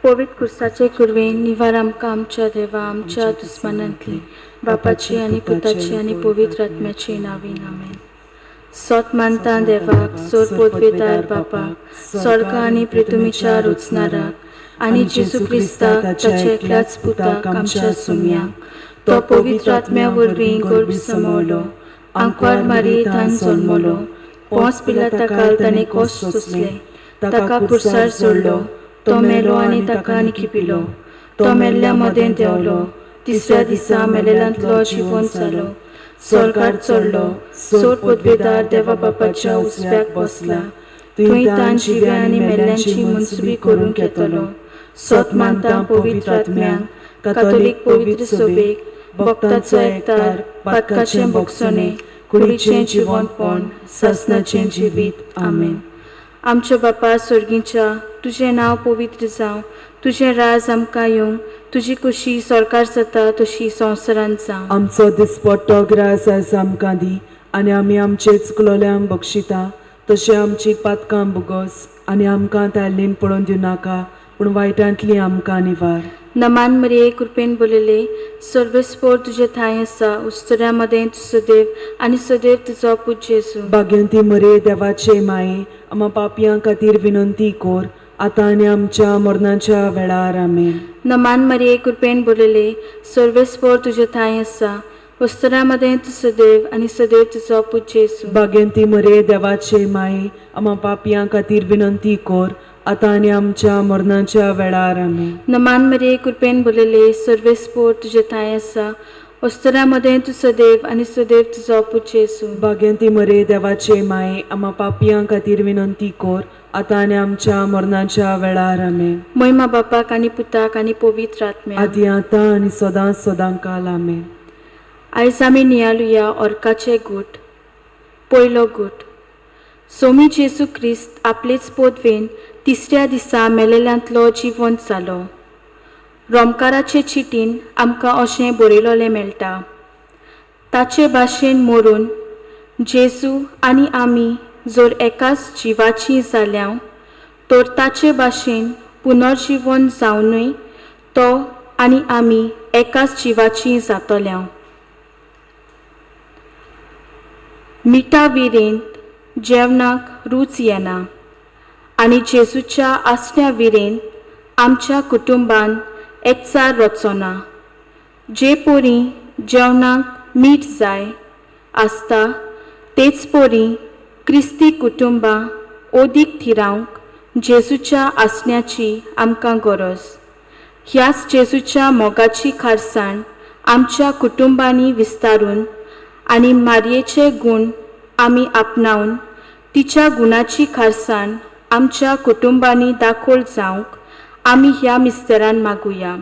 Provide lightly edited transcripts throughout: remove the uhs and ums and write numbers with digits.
पवित्र कुर्साचे कुरवेन निवार आमकां आमच्या देवा आमच्या दुस्मानांतली बापाची आनी पुताची आनी पवित्र आत्म्याची नांवीन आमेन. सोत मानता देवाक सोर पोदवेदार बापाक स्वर्ग आनी पृथ्वीच्या रुचनाराक आनी जेजू क्रिस्ताक ताच्या एकल्याच पुताक आमच्या सुम्यांक तो पवित्र आत्म्या वरवीं गर्भ समवलो आंकवार मारी तान जल्मलो पोंस पिलाताकाल ताणें कोस सोंसले ताका कुर्सार सोडलो तो मेलो आनी ताका निखिपिलो तो मेल्ल्या मदें देंवलो तिसऱ्या दिसा मेलेल्यांतलो जिवंत जालो स्वर्गार चडलो सोर पदवेदार देवा बापाच्या उजव्याक बसला थंय तान जिव्या आनी मेल्ल्यांची मनसुबी करूंक येतलो. सोत मानता पवित्र आत्म्यांक कातोलीक पवित्र सभेक भक्तांचो एकठार पातकाचें भोगसणें कुडीचें जिवंतपण सासणाचें जिवीत आमेन. आमच्या बापा स्वर्गीच्या तुझें नांव पवित्र जावं तुझें राज आमकां येवंक तुजी कुशी सरकार जाता तशी संवसारांत जावं. आमचो दिसपट्टो ग्रास आयज आमकां दी आनी आमी आमचे चुकलोल्यांक बक्षिता तशें आमची पातकां बुगोस आनी आमकां तायलेन पडोवन दिवं नाका पूण वायटांतली आमकां निवार. नमान मरिये कृपेन बोलले सर्वेस्पोर तुझे ठांय आसा उस्तऱ्या मदें तूं सदैव आनी सदैव तुजो पूत जेजू. भाग्यवंती मरे देवाचे माये आम्हा पापयां खातीर विनंती कोर आतां आनी आमच्या मरणाच्या वेळार आमेन. नमान मरिये कृपेन बोलले सर्वेस्पोर तुझे ठांय आसा उस्तऱ्या मदें तूं सदैव आनी सदैव तुजो पूत जेजू. भाग्यवंती मरे देवाचे माये आम्हा पापयां खातीर विनंती कोर आतां आनी आमच्या मरणाच्या वेळार आमेन. नमान मरिये कृपेन बोलले सर्वेस्पोर तुझे ठांय आसा उस्तऱ्या मदें तूं सदैव आनी सदैव तुजो पूत जेजू. भाग्यवंती मरे देवाचे माये आम्हा पापयां खातीर विनंती कोर आतां आनी आमच्या मरणाच्या वेळार आमेन. महिमा बापाक आनी पुताक आनी पवित्र आत्म्याक आदी आतां आनी सदांच सदांकाल आमेन. आयज आमी नियालुया ऑर्काचे गूट. पयलो गूट. सोमी जेजू क्रिस्त आपलेच पोदवेन तिसऱ्या दिसा मेलेल्यांतलो जिवंत जालो. रोमकाराचे चिटीन आमकां अशें बरयलोलें मेळटा. ताचे भाशेन मरून जेजू आनी आमी जर एकाच जिवाची जाल्यां तर ताचे भाशेन पुनर्जिवन जावनूय तो आनी आमी एकाच जिवाची जातल्यांव. मिठा विरेंत जेवणाक रूच येना आनी जेजूच्या आसण्या विरेंत आमच्या कुटुंबान एकचार रचना. जे पोरी जेवणाक मीठ जाय आसता तेच पोरी क्रिस्ती कुटुंबां ओदीक थिरावंक जेजूच्या आसण्याची आमकां गरज. ह्याच जेजूच्या मोगाची खारसाण आमच्या कुटुंबांनी विस्तारून आनी मारयेचे गूण आमी आपणावन तिच्या गुणाची खारसाण आमच्या कुटुंबांनी दाखोळ जावंक आमी ह्या मिस्तेरान मागुया.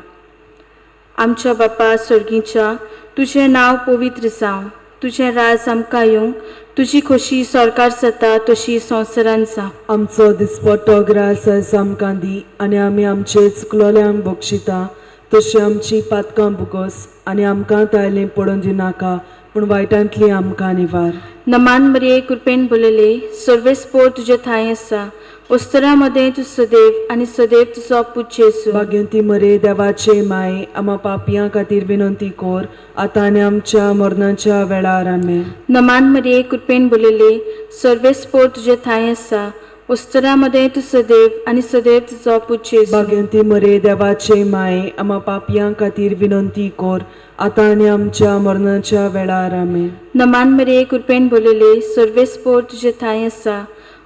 आमच्या बापा स्वर्गीच्या तुझें नांव पवित्र जावं तुझें राज आमकां येवंक तुजी खोशी सरकार जाता तशी संवसारांत जावं. आमचो दिसपट्टो ग्रास आयज आमकां दी आनी आमी आमचे चुकलोल्यांक बक्षिता तशी आमची पातकां बुगोस आनी आमकां तायलें पडोवन दिवं नाका पूण वायटांतली आमकां निवार. नमान मरिये कृपेन बोलले सर्वेस्पोर तुझे ठांय आसा उस्तऱ्या मदें तूं सदैव आनी सदैव तुजो पूत जेजू. भाग्यवंती मरे देवाचे माये आम्हा पापयां खातीर विनंती कोर आतां आनी आमच्या मरणाच्या वेळार आमेन. नमान मरिये कृपेन बोलले सर्वेस्पोर तुझे ठांय आसा उस्तऱ्या मदें तूं सदैव आनी सदैव तुजो पूत जेजू. भाग्यवंती मरे देवाचे माये आम्हा पापयां खातीर विनंती कोर आतां आनी आमच्या मरणाच्या वेळार आमेन. नमान मरिये कृपेन बोलले सर्वेस्पोर तुझे ठांय आसा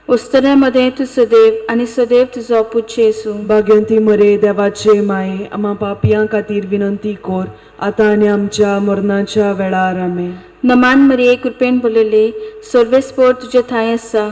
उस्तऱ्या मदें तूं सदैव आनी सदैव तुजो पूत जेजू. भाग्यवंती मरे देवाचे माये आम्हा पापयां खातीर विनंती कोर आतां आनी आमच्या मरणाच्या वेळार आमेन. नमान मरिये कृपेन बोलले सर्वेस्पोर तुझे ठांय आसा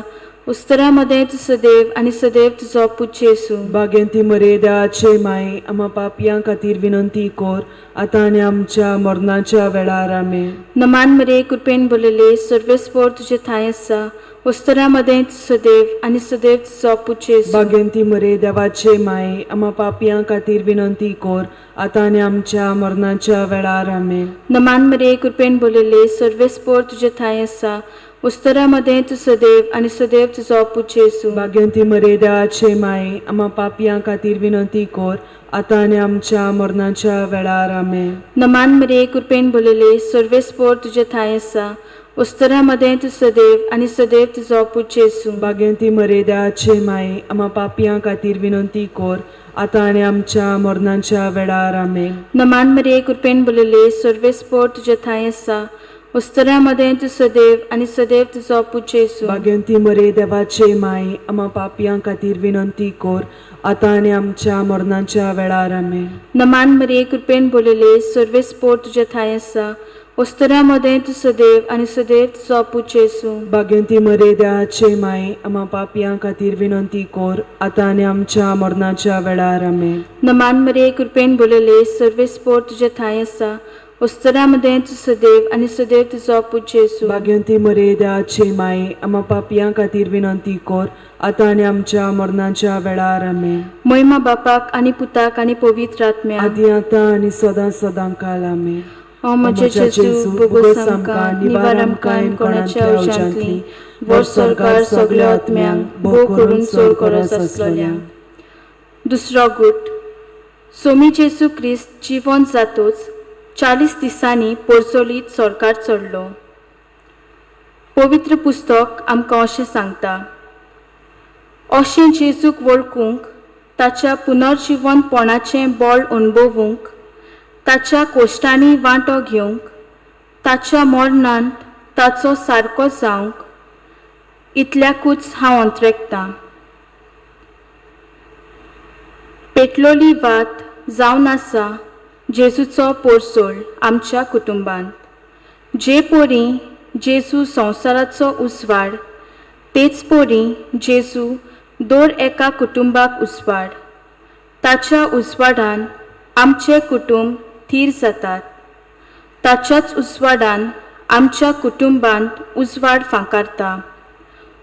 उस्तऱ्या मदें तूं सदैव आनी सदैव तुजो पूत जेजू. भाग्यवंती मरे देवाचे माये आम्हा पापयां खातीर विनंती कोर आतां आनी आमच्या मरणाच्या वेळार आमेन. नमान मरिये कृपेन बोलले सर्वेस्पोर तुझे ठांय आसा उस्तऱ्या मदें तूं सदैव आनी सदैव तुजो पूत जेजू. भाग्यवंती मरे देवाचे माये आम्हा पापयां खातीर विनंती कोर आतां आनी आमच्या मरणाच्या वेळार आमेन. नमान मरिये कृपेन बोलले सर्वेस्पोर तुझे ठांय आसा उस्तरा मदें तूं सदैव आनी सदैव तुजो पूत जेजू भाग्यवंती मरे देवाचे माये आम्हा पापियां खातीर विनंती कर आतां आनी आमच्या मरणाच्या वेळार आमेन. नमान मरे कृपेन बोलेले सर्वेस्पोर तुजे थाय आसा उस्तरा मदें तूं सदैव आनी सदैव तुजो पूत जेजू भाग्यवंती मरे देवाचे माये आम्हा पापियां खातीर विनंती कर आतां आनी आमच्या मरणाच्या वेळार आमेन. नमान मरे कृपेन बोलेले सर्वेस्पोर तुजे थाय आसा उस्तरा मदें तूं सदैव आनी सदैव तुजो पूत जेजू भाग्यवंती मरे देवाचे माये आम्हा पापियां खातीर विनंती कर आतां आनी आमच्या मरणाच्या वेळार आमेन. नमान मरे कृपेन बोलेले सर्वेस्पोर तुजे थाय आसा उस्तरा मदें तूं सदैव आनी सदैव तुजो पूत जेजू भाग्यवंती मरे देवाचे माये आम्हा पापियां खातीर विनंती कर आतां आनी आमच्या मरणाच्या वेळार आमेन. नमान मरे कृपेन बोलेले सर्वेस्पोर तुजे थाय आसा उस्तरा मदें तूं सदैव आनी सदैव तुजो पूत जेजू भाग्यवंती मरे देवाचे माये आम्हा पापियां खातीर विनंती कर आतां आनी आमच्या मरणाच्या वेळार आमेन. महिमा बापाक आनी पुताक आनी पवित्र आत्म्याक आदी आतां आनी सदां सदांकाल आमेन. ओ म्हजे जेजू बोगोस आमकां निवार आमकां कोणाच्या औजांतली वर सरकार सगळ्या आत्म्यांक भोव करून सोड करस आसलोल्यांक. दुसरो गूट सोमी जेजू क्रिस्त जिवन जातूच 40 दिसांनी पोरसोलीत सरकार चडलो. पवित्र पुस्तक आमकां अशें सांगता अशें जेजूक वळखूंक ताच्या पुनर्जीवनपणाचें बळ अणभवूंक ताच्या कोश्टांनी वांटो घेवंक ताच्या मरणांत ताचो सारको जावंक इतल्याकूच हांव अंतरेकतां. पेटलोली वात जावन आसा जेजूचो पोरसोल आमच्या कुटुंबांत. जे पोरी जेजू संवसाराचो उजवाड तेच पोरी जेजू दर एका कुटुंबाक उजवाड. ताच्या उजवाडान आमचे कुटुंब थीर जातात. ताच्याच उजवाडान आमच्या कुटुंबांत उजवाड फांकारता.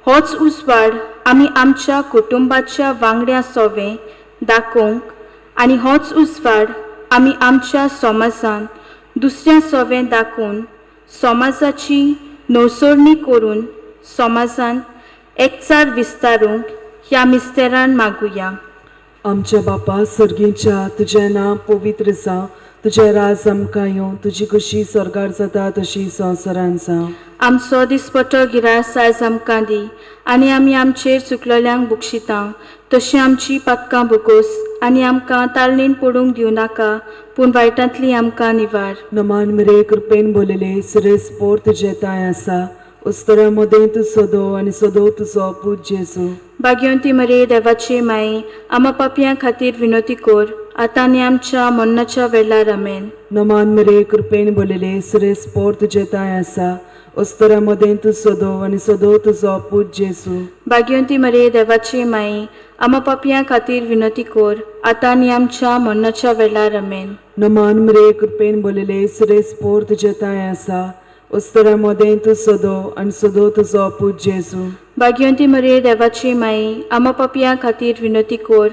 होच उजवाड आमी आमच्या कुटुंबाच्या वांगड्या सोवे दाखोवंक आनी होच उजवाड आमी आमच्या समाजान दुसऱ्या सोवे दाखोवन समाजाची नवसोडणी करून समाजान एकचार विस्तारूंक ह्या मिस्तेरान मागुया. आमच्या बापा सर्गीच्या तुजें नांव पवित्र जावं तुजें राज आमकां येवं तुजी कशी सरकार जाता तशी संवसारांत जावं. आमचो दिसपटो गिरास आयज आमकां दी आनी आमी आमचेर चुकलेल्यांक बक्षिता तशी आमची पातकां बुकोस आनी आमकां ताळणेन पडूंक दिवं नाका पूण वायटांतली आमकां निवार. नमान मरे कृपेन बोलेले सिरेस्पोर तुजें ताय आसा उस्तरा मदें तूं सदो आनी सदो तुजो पूत जेजू. भाग्यवंती मरे देवाचे माये आम्हा पापियां खातीर विनंती कर आतां आनी आमच्या मरणाच्या वेळार आमेन. नमान मरे कृपेन बोलेले सिरेस्पोर तुजें ताय आसा उस्तरा मदें तूं सदो आनी सदो तुजो पूत जेजू. भाग्यवंती मरे देवाचे माये आम्हा पापियां खातीर विनंती कर आतां आनी आमच्या मरणाच्या वेळार आमेन. नमान मरे कृपेन बोलेले सिरेस्पोर तुजें ताय आसा उस्तरा मदें तूं सदो आनी सदो तुजो पूत जेजू. भाग्यवंती मरे देवाचे माये आम्हा पापियां खातीर विनंती कर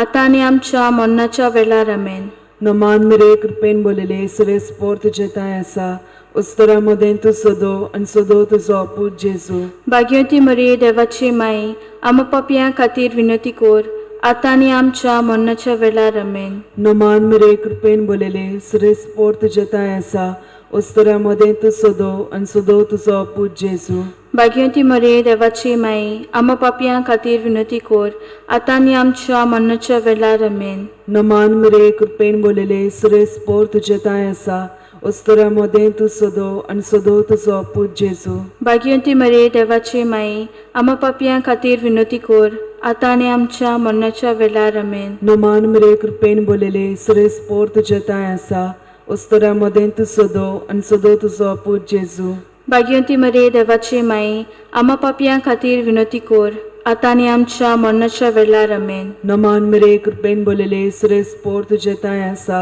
आतां आनी आमच्या मरणाच्या वेळार आमेन. नमान मरे कृपेन बोलेले सिरेस्पोर तुजें ताय आसा उस्तरा मदें तूं सदो आनी सदो तुजो पूत जेजू. भाग्यवंती मरे देवाचे माये आम्हा पापियां खातीर विनंती कर आतां आनी आमच्या मरणाच्या वेळार आमेन. नमान मरे कृपेन बोलेले सिरेस्पोर तुजें ताय आसा उस्तरा मदें तूं सदो आनी सदो तुजो पूत जेजू. भाग्यवंती मरे देवाचे माये आम्हा पापियां खातीर विनंती कर आतां आनी आमच्या मरणाच्या वेळार आमेन. नमान मरे कृपेन बोलेले सिरेस्पोर तुजें ताय आसा उस्तरा मदें तूं सदो आनी सदो तुजो पूत जेजू. भाग्यवंती मरे देवाचे माये आम्हा पापियां खातीर विनंती कर आतां आनी आमच्या मरणाच्या वेळार आमेन. नमान मरे कृपेन बोलेले सिरेस्पोर तुजें ताय आसा उस्तरा मदें तूं सदो आनी सदो तुजो पूत जेजू. भाग्यवंती मरे देवाचे माये आम्हा पापियां खातीर विनंती कर आतां आनी आमच्या मरणाच्या वेळार आमेन. नमान मरे कृपेन बोलेले सिरेस्पोर तुजें ताय आसा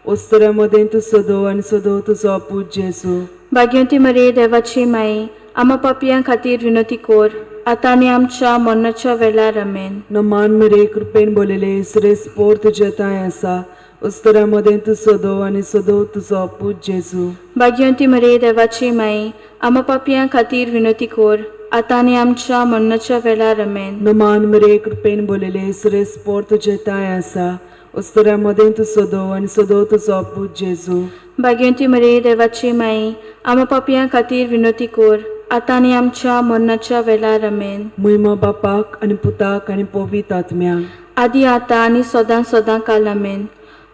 उस्तरा मदें तूं सदो आनी सदो तुजो पूत जेजू. भाग्यवंती मरे देवाचे माये आम्हा पापियां खातीर विनंती कर आतां आनी आमच्या मरणाच्या वेळार आमेन. नमान मरे कृपेन बोलेले सिरेस्पोर तुजें ताय आसा उस्तरामध्ये तू सदो आनी सदो तुजो पूत जेजू. भाग्यवंती मरे देवाची माई, आम्हा पापयां खातीर विनोती कोर, आतां आनी आमच्या मरणाच्या वेळार आमेन. नमान मरे कृपेन बोलेले सुरेश पोर तुझे ताय आसा. उस्तरामध्ये तू सदो आनी सदो तुजो पूत जेजू. भाग्यवंती मरे देवाची माई, आम्हा पापयां खातीर विनोती कोर, आतां आनी आमच्या मरणाच्या वेळार आमेन. महिमा बापाक आनी पुताक आनी पवित्र आत्म्याक. आदी आतां आनी सदां सदां काल आमेन.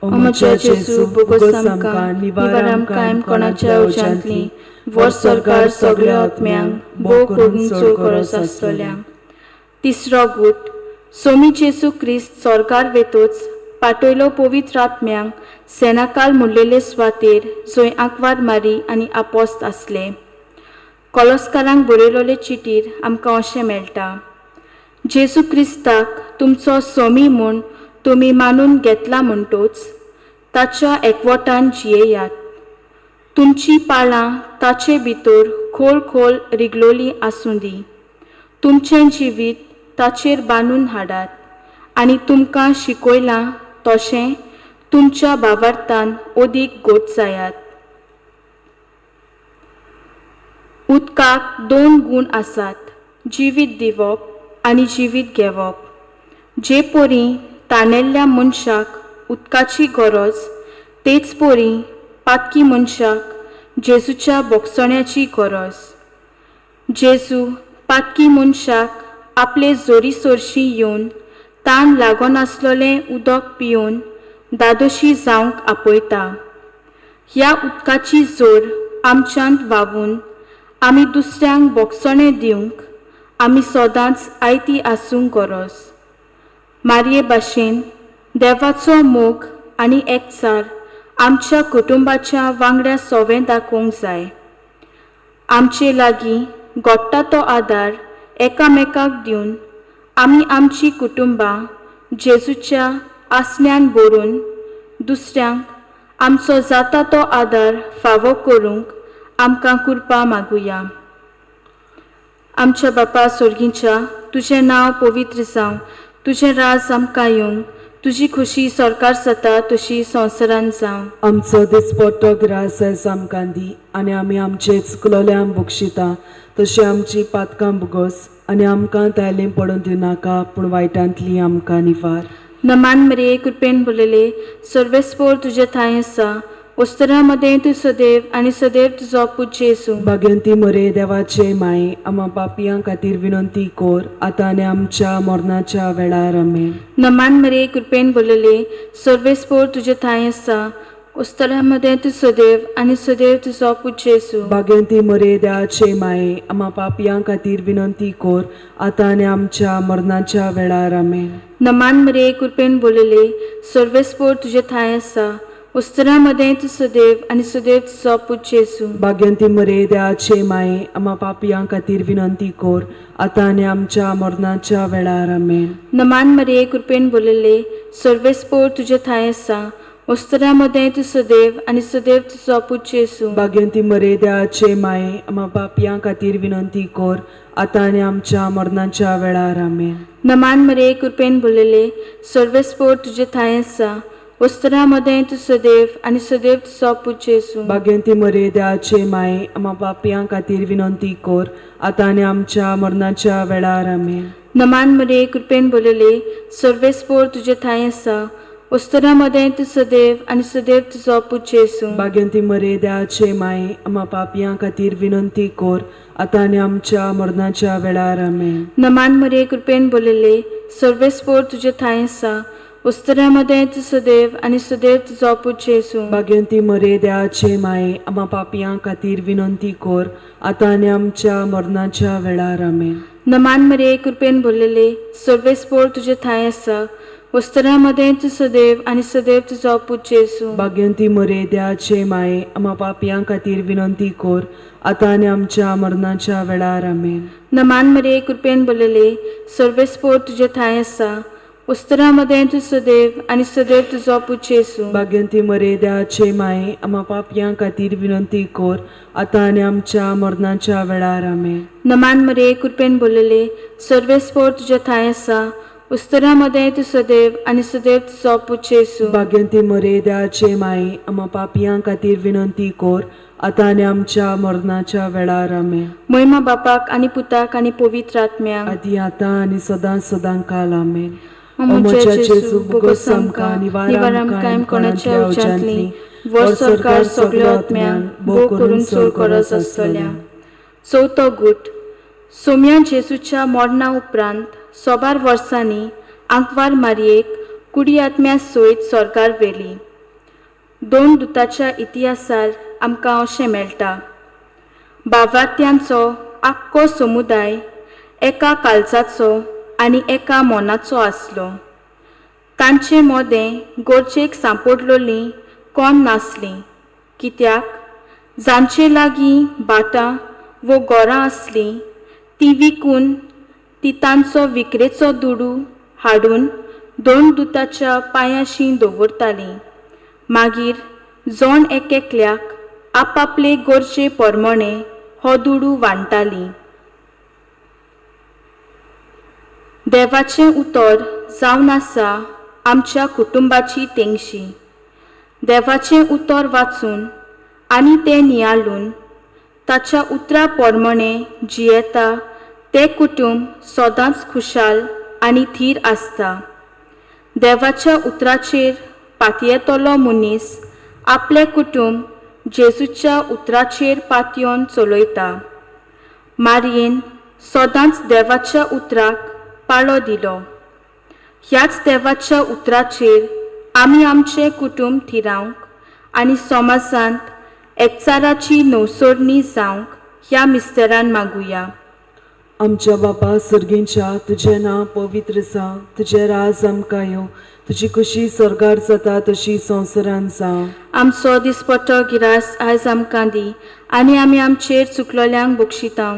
ओ म्हज्या जेजू बोगोस आमकां निवार कायम कोणाच्या उज्यांतली वर सरकार सगळ्या आत्म्यांक बोव करून चोळ करस आसतल्यांक. तिसरो गूट. सोमी जेजू क्रिस्त स्वर्गार वेतोच पाटयलो पवित्र आत्म्यांक सेनाकाल मुरलेले सुवातेर जंय आंकवार मारी आनी आपोस्त आसले. कॉलोस्कारांक बरयलोले चिटीर आमकां अशें मेळटा. जेजू क्रिस्ताक तुमचो सोमी म्हूण तुमी मानून घेतला म्हणटोच ताच्या एकवटान जियेयात. तुमची पाळां ताचे भितर खोल खोल रिगलोली आसूं दी. तुमचें जिवीत ताचेर बांदून हाडात आनी तुमकां शिकयलां तशें तुमच्या भावार्थान ओदीक गोड जायात. उदकाक दोन गूण आसात, जिवीत दिवप आनी जिवीत घेवप. जे पोरी ताणेल्ल्या मनशाक उदकाची गरज, तेच पोरी पातकी मनशाक जेजूच्या बोगसण्याची गरज. जेजू पातकी मनशाक आपले जोरी सोरशी येवन ताण लागोन आसलोलें उदक पिवन दादोशी जावंक आपयता. ह्या उदकाची जोर आमच्यांत व्हांवून आमी दुसऱ्यांक बोगसणें दिवंक आमी सदांच आयती आसूंक गरज. मारये भाशेन देवाचो मोग आनी एकचार आमच्या कुटुंबाच्या वांगड्या सोवें दाखोवंक जाय. आमचे लागीं घोडटा तो आदार एकामेकाक दिवन आमी आमची कुटुंबां जेजूच्या आसण्यान भरून दुसऱ्यांक आमचो जाता तो आदार फावो करूंक आमकां कृपा मागुया. आमच्या बापा सोर्गींच्या, तुजें नांव पवित्र जावं, तुजें राज आमकां येवंक, तुजी खुशी सरकार जाता तशी संवसारान जावं. आमचो दिसपट्टो ग्रास आमकां दी आनी आमी आमचे चुकलोल्यांक बक्षिता तशी आमची पातकां बुगोस आनी आमकां तायलें पडून दिव नाका पूण वायटांतली आमकां निवार. नमान मरे कृपेन बोलेले सर्वेस्पोर तुजे थंय आसा. उस्तरामध्ये तूं सदैव आनी सदैव तुजो पूत जेजू. भाग्यवंती मरे देवाचे माई, आम्हा पापियां खातीर विनंती कोर आतां आनी आमच्या मरणाच्या वेळार आमेन. नमान मरे कृपेन बोलेले सर्वेस्पोर तुजे थंय आसा. उस्तरामध्ये तूं सदैव आनी सदैव तुजो पूत जेजू. भाग्यवंती मरे देवाचे माई, आम्हा पापियां खातीर विनंती कोर आतां आनी आमच्या मरणाच्या वेळार आमेन. नमान मरे कृपेन बोलेले सर्वेस्पोर तुजे थंय आसा. उस्तरामध्ये तूं सदैव आनी सदैव तुजो पूत जेजू. भाग्यवंती मरे देवाचे माई, आम्हा पापियां खातीर विनंती कोर आतां आनी आमच्या मरणाच्या वेळार आमेन. नमान मरे कृपेन बोलेले सर्वेस्पोर तुजे थंय आसा. उस्तरामध्ये तूं सदैव आनी सदैव तुजो पूत जेजू. भाग्यवंती मरे देवाचे माई, आम्हा पापियां खातीर विनंती कोर आतां आनी आमच्या मरणाच्या वेळार आमेन. नमान मरे कृपेन बोलेले सर्वेस्पोर तुजे थंय आसा. उस्तरामध्ये तूं सदैव आनी सदैव तुजो पूत जेजू. भाग्यवंती मरे देवाचे माई, आम्हा पापियां खातीर विनंती कोर आतां आनी आमच्या मरणाच्या वेळार आमेन. नमान मरे कृपेन बोलेले सर्वेस्पोर तुजे थंय आसा. उस्तरामध्ये तूं सदैव आनी सदैव तुजो पूत जेजू. भाग्यवंती मरे देवाचे माई, आम्हा पापियां खातीर विनंती कोर आतां आनी आमच्या मरणाच्या वेळार आमेन. नमान मरे कृपेन बोलेले सर्वेस्पोर तुजे थंय आसा. उस्तरामध्ये तूं सदैव आनी सदैव तुजो पूत जेजू. भाग्यवंती मरे देवाचे माई, आम्हा पापियां खातीर विनंती कोर आतां आनी आमच्या मरणाच्या वेळार आमेन. नमान मरे कृपेन बोलेले सर्वेस्पोर तुजे थंय आसा. उस्तरामध्ये तूं सदैव आनी सदैव तुजो पूत जेजू. भाग्यवंती मरे देवाचे माई, आम्हा पापियां खातीर विनंती कोर आतां आनी आमच्या मरणाच्या वेळार आमेन. नमान मरे कृपेन बोलेले सर्वेस्पोर तुजे थंय आसा. उस्तरामध्ये तूं सदैव आनी सदैव तुजो पूत जेजू. भाग्यवंती मरे देवाचे माई, आम्हा पापियां खातीर विनंती कोर आतां आनी आमच्या मरणाच्या वेळार आमेन. नमान मरे कृपेन बोलेले सर्वेस्पोर तुजे थंय आसा. उस्तरामध्ये तू सदैव आणि सदैव तुझो पूत जेसू भाग्यवंती मरे देवाचे माई आम्हा पापियां खातीर विनंती कोर आता आनी आमच्या मरणाच्या वेळार आमेन. महिमा बापाक आणि पुताक आणि पवित्र आत्म्यांक आदी आता आनी सदां सदां काल आमेन. अमोच्या जेसू बोगस आमकां निवाराम कायम कोणाच्या उज्यांतली वर सरकार सगळ्या आत्म्यांक भोव करून सोड गरज आसतल्या. चवथो गूट सोम्या जेसूच्या मरणा उपरांत 16 वर्सांनी आंकवार मारयेक कुडी आत्म्या सयत स्वर्गार व्हेली. 2 दुताच्या इतिहासार आमकां अशें मेळटा. भावार्थ्यांचो आख्खो समुदाय एका काळजाचो आनी एका मोनाचो आसलो. तांचे मोदें गोरजेक सांपडलोलीं कोण नासलीं, कित्याक जांचे लागीं भाटां वो गोरां आसलीं ती विकून ती तांचो विक्रेचो दुडू हाडून 2 दुताच्या पांयाशीं दवरतालीं. मागीर जोण एकेकल्याक आपापले गोरजे पोरमोणे हो दुडू वांटतालीं. देवाचें उतर जावन आसा आमच्या कुटुंबाची तेंगशी. देवाचें उतर वाचून आनी तें नियाळून ताच्या उतरा पोरमोणे जियेता तें कुटुंब सदांच खुशाल आनी थीर आसता. देवाच्या उतराचेर पातयेतलो मनीस आपले कुटुंब जेजूच्या उतराचेर पातयोन चलयता. मारयेन सदांच देवाच्या उतराक पाळो दिलो. ह्याच देवाच्या उतराचेर आमी आमचे कुटुंब थिरावंक आनी समाजांत एकचाराची नवसोडणी जावंक ह्या मिस्तेरान मागुया. आमच्या बापा सर्गींच्या तुझें नांव पवित्र जावं, तुजें राज आमकां येवं, तुजी कुशी स्वर्गार जाता तशी संवसारांत जावं. आमचो दिसपट्टो गिरास आयज आमकां दी आनी आमी आमचेर चुकलोल्यांक बक्षितांव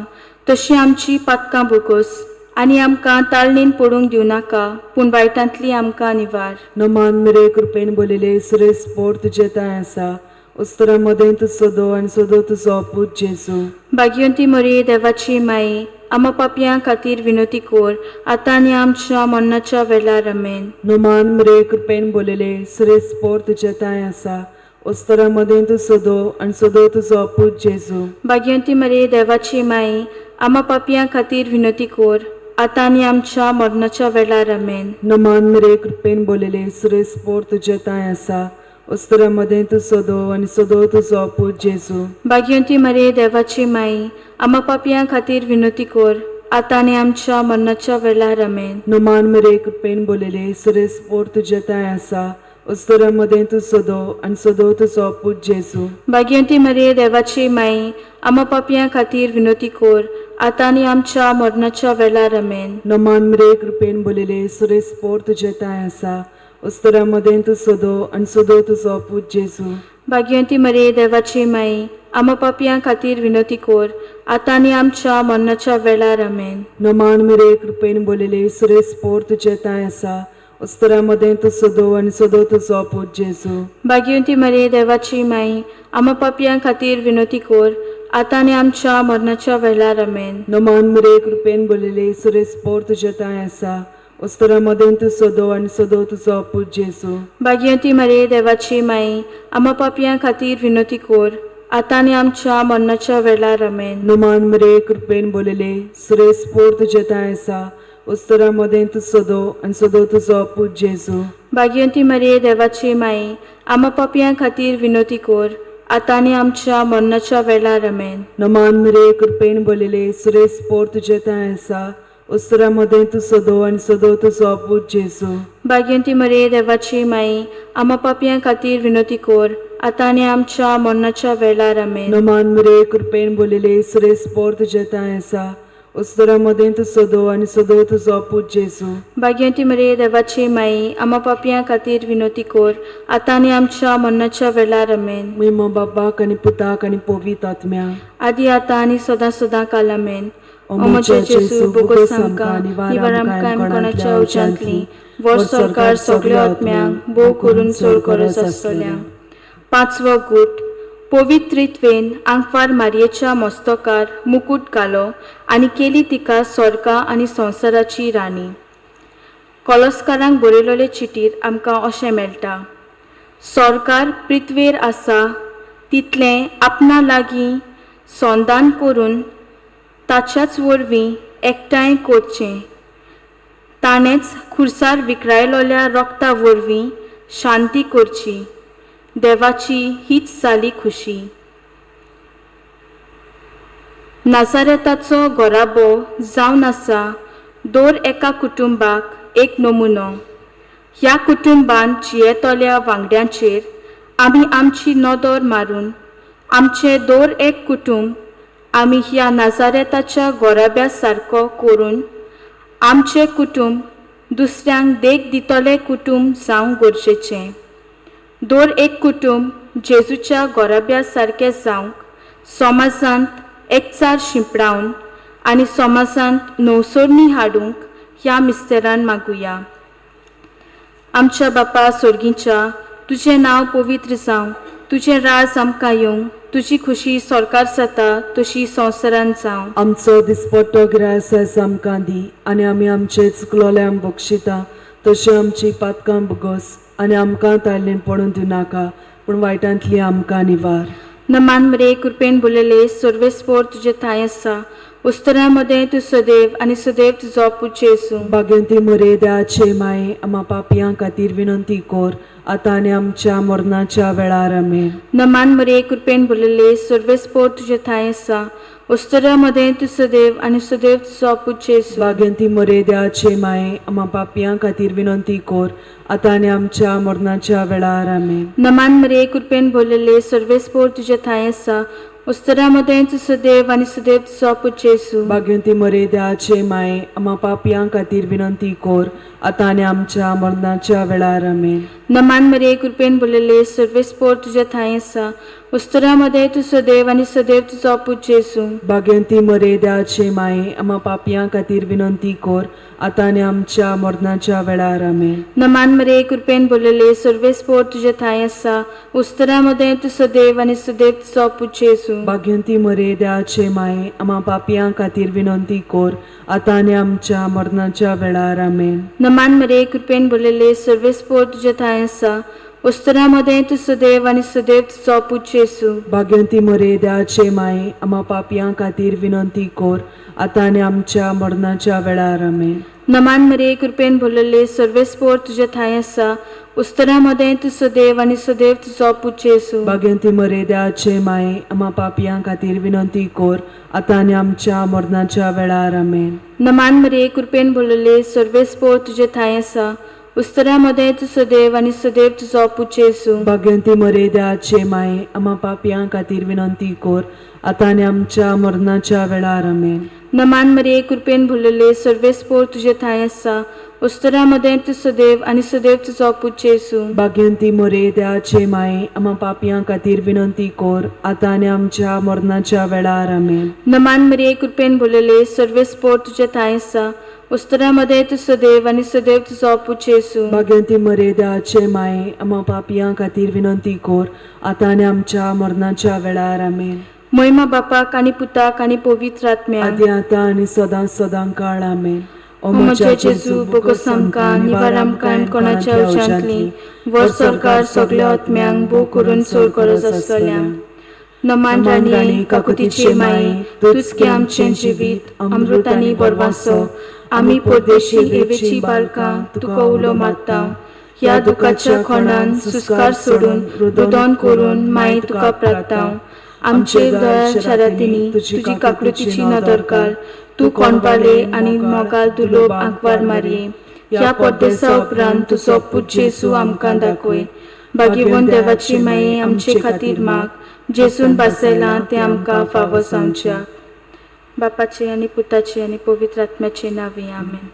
तशी आमची पातकां भोगोस आनी आमकां ताळणेन पडूंक दिवं नाका पूण वायटांतली आमकां निवार. नमान मेरे कृपेन बोलिले सुरेश पोर तुजे ताय आसा उस्तरा मदें तूं सोदो आनी सोदो तुजो पूत जेजू. भाग्यवंती मरी देवाची माई आम्हा पापयां खातीर विनोती कोर आतां आनी आमच्या मरणाच्या वेळार आमेन. नमान मेरे कृपेन बोलिले सुरेश पोर तुजे ताय आसा उस्तरा मदें तूं सोदो आनी सोदो तुजो पूत जेजू. भाग्यवंती मरी देवाची माई आम्हा पापयां खातीर विनोती कोर आतां आनी आमच्या मरणाच्या वेळार आमेन. नमान मेरे कृपेन बोलिले सुरेश पोर तुजे ताय आसा उस्तरा मदें तूं सोदो आनी सोदो तुजो पूत जेजू. भाग्यवंती मरी देवाची माई आम्हा पापयां खातीर विनोती कोर आतां आनी आमच्या मरणाच्या वेळार आमेन. नमान मेरे कृपेन बोलिले सुरेश पोर तुजे ताय आसा उस्तरा मदें तूं सोदो आनी सोदो तुजो पूत जेजू. भाग्यवंती मरी देवाची माई आम्हा पापयां खातीर विनोती कोर आतां आनी आमच्या मरणाच्या वेळार आमेन. नमान मेरे कृपेन बोलिले सुरेश पोर तुजे ताय आसा उस्तरा मदें तूं सोदो आनी सोदो तुजो पूत जेजू. भाग्यवंती मरी देवाची माई आम्हा पापयां खातीर विनोती कोर आतां आनी आमच्या मरणाच्या वेळार आमेन. नमान मेरे कृपेन बोलिले सुरेश पोर तुजे ताय आसा उस्तरा मदें तूं सोदो आनी सोदो तुजो पूत जेजू. भाग्यवंती मरी देवाची माई आम्हा पापयां खातीर विनोती कोर आतां आनी आमच्या मरणाच्या वेळार आमेन. नमान मेरे कृपेन बोलिले सुरेश पोर तुजे ताय आसा उस्तरा मदें तूं सोदो आनी सोदो तुजो पूत जेजू. भाग्यवंती मरी देवाची माई आम्हा पापयां खातीर विनोती कोर आतां आनी आमच्या मरणाच्या वेळार आमेन. नमान मेरे कृपेन बोलिले सुरेश पोर तुजे ताय आसा उस्तरा मदें तूं सोदो आनी सोदो तुजो पूत जेजू. भाग्यवंती मरी देवाची माई आम्हा पापयां खातीर विनोती कोर आतां आनी आमच्या मरणाच्या वेळार आमेन. नमान मेरे कृपेन बोलिले सुरेश पोर तुजे ताय आसा उस्तरा मदें तूं सोदो आनी सोदो तुजो पूत जेजू. भाग्यवंती मरी देवाची माई आम्हा पापयां खातीर विनोती कोर आतां आनी आमच्या मरणाच्या वेळार आमेन. नमान मेरे कृपेन बोलिले सुरेश पोर तुजे ताय आसा उस्तरा मदें तूं सोदो आनी सोदो तुजो पूत जेजू. भाग्यवंती मरी देवाची माई आम्हा पापयां खातीर विनोती कोर आतां आनी आमच्या मरणाच्या वेळार आमेन. महिमा बापाक आनी पुताक आनी पवित्र आत्म्याक आदी आतां आनी सदां सदां काल आमेन. अमोचे जेसू बोगस आमकां निवाराम कायम कोणाच्या उज्यांतली वर सरकार सगळ्या आत्म्यांक भोव करून सोड गरज आसतल्या. 5वो गूट पवित्रित्वेन आंकवार मारयेच्या मस्तकार मुकुट घालो आनी केली तिका स्वर्गा आनी संवसाराची राणी. कॉलोस्कारांक बरयलोले चिटीर आमकां अशें मेळटा, सरकार पृथ्वीर आसा तितलें आपणा लागीं संधान करून ताच्याच वरवीं एकठांय करचें. ताणेंच खुर्सार विखरायलोल्या रोगता वरवीं शांती करची. देवाची हीच जाली खुशी. नाजारेताचो घोराबो जावन आसा दर एका कुटुंबाक एक नमुनो. ह्या कुटुंबान जियेतोल्या वांगड्यांचेर आमी आमची नदर मारून आमचे दर एक कुटुंब आमी ह्या नाजारेताच्या घोराब्या सारको करून आमचे कुटुंब दुसऱ्यांक देख दितले कुटुंब जावंक गरजेचें. दर एक कुटुंब जेजूच्या घोराब्या सारकें जावंक समाजांत एकचार शिंपडावन आनी समाजांत नवसरणी हाडूंक ह्या मिस्तेरान मागुया. आमच्या बापा स्वर्गीच्या, तुजें नांव पवित्र जावं, तुजें राज आमकां येवं, तुजी खुशी सरकार जाता तशी संवसारांत जावं. आमचो दिसपट्टो गिराय आयज आमकां दी आनी आमी आमचे चुकलोल्यांक बक्षिता तशी आमची पातकां बुगोस आनी आमकां तायलें पडून दिवनाका पूण वायटांतली आमकां निवार. नमान मरे कृपेन बोलेले सर्वेस्पोर तुजे थाय आसा, उस्तरामध्ये तू सदैव आनी सदैव तुजो पूत जेजू. भाग्यवंती मरे देवाचे माये, आम्हा पापियां खातीर विनंती कर आतां आनी आमच्या मरणाच्या वेळार आमेन. नमान मरे कृपेन बोलेले सर्वेस्पोर तुजे थाय आसा, उस्तरामध्ये तू सदैव आनी सदैव तुजो पूत जेजू. भाग्यवंती मरे देवाचे माये, आम्हा पापियां खातीर विनंती कर आतां आनी आमच्या मरणाच्या वेळार आमेन. नमान मरे कृपेन बोलेले सर्वेस्पोर तुजे थाय आसा, उस्तरामध्ये तू सदैव आनी सदैव तुजो पूत जेजू. भाग्यवंती मरे देवाचे माये, आम्हा पापियां खातीर विनंती कर आतां आनी आमच्या मरणाच्या वेळार आमेन. नमान मरे कृपेन बोलेले सर्वेस्पोर तुजे थाय आसा, उस्तरामध्ये तू सदैव आनी सदैव तुजो पूत जेजू. भाग्यवंती मरे देवाचे माये, आम्हा पापियां खातीर विनंती कर आतां आनी आमच्या मरणाच्या वेळार आमेन. नमान मरे कृपेन बोलेले सर्वेस्पोर तुजे थाय आसा, उस्तरामध्ये तू सदैव आनी सदैव तुजो पूत जेजू. भाग्यवंती मरे देवाचे माये, आम्हा पापियां खातीर विनंती कर आतां आनी आमच्या मरणाच्या वेळार आमेन. नमान मरे कृपेन बोलेले सर्वेस्पोर तुजे थाय आसा, उस्तरामध्ये तू सदैव आनी सदैव तुजो पूत जेजू. भाग्यवंती मरे देवाचे माये, आम्हा पापियां खातीर विनंती कर आतां आनी आमच्या मरणाच्या वेळार आमेन. नमान मरे कृपेन बोलेले सर्वेस्पोर तुजे थाय आसा, उस्तरामध्ये तू सदैव आनी सदैव तुजो पूत जेजू. भाग्यवंती मरे देवाचे माये, आम्हा पापियां खातीर विनंती कर आतां आनी आमच्या मरणाच्या वेळार आमेन. नमान मरे कृपेन बोलेले सर्वेस्पोर तुजे थाय आसा, उस्तरामध्ये तू सदैव आनी सदैव तुजो पूत जेजू. भाग्यवंती मरे देवाचे माये, आम्हा पापियां खातीर विनंती कर आतां आनी आमच्या मरणाच्या वेळार आमेन. नमान मरे कृपेन बोलेले सर्वेस्पोर तुजे थाय आसा, उस्तरामध्ये तू सदैव आनी सदैव तुजो पूत जेजू. भाग्यवंती मरे देवाचे माये, आम्हा पापियां खातीर विनंती कर आतां आनी आमच्या मरणाच्या वेळार आमेन. नमान मरे कृपेन बोलेले सर्वेस्पोर तुजे थाय आसा, उस्तरामध्ये तू सदैव आनी सदैव तुजो पूत जेजू. भाग्यवंती मरे देवाचे माये, आम्हा पापियां खातीर विनंती कर आतां आनी आमच्या मरणाच्या वेळार आमेन. महिमा बापाक आनी पुताक आनी पवित्र आत्म्याक, आदी आतां आनी सदां काळ आमेन. ओ म्हजे जेजू, बोगस आमकां निवार आमकां कोणाच्या उज्यांतली वर सरकार सगळ्या आत्म्यांक भोव करून सोड गरज आसतल्यांक. नमान राणी काकुतीचे माये, तूच की आमचें जिवीत अमृत आनी बरवासो. आमी परदेशी एवेची बाळकां तुका उलो मारता. ह्या दुखाच्या खणान सुस्कार सोडून रुदन करून माई तुका प्रार्थाव. आमचे दया शारातिनी तुजी काकुतीची नदर काड. तू कोणपाले आनी मोगाल दुलोब आंकवार मारये. ह्या परदेसा उपरांत तुजो पूत जेजू आमकां दाखय. भाग्यवंत देवाची माये, आमचे खातीर माग. जेजून बासयलां तें आमकां फावो जावच्या. बापाचे आनी पुताचे आनी पवित्र आत्म्याचे नांवे आमेन.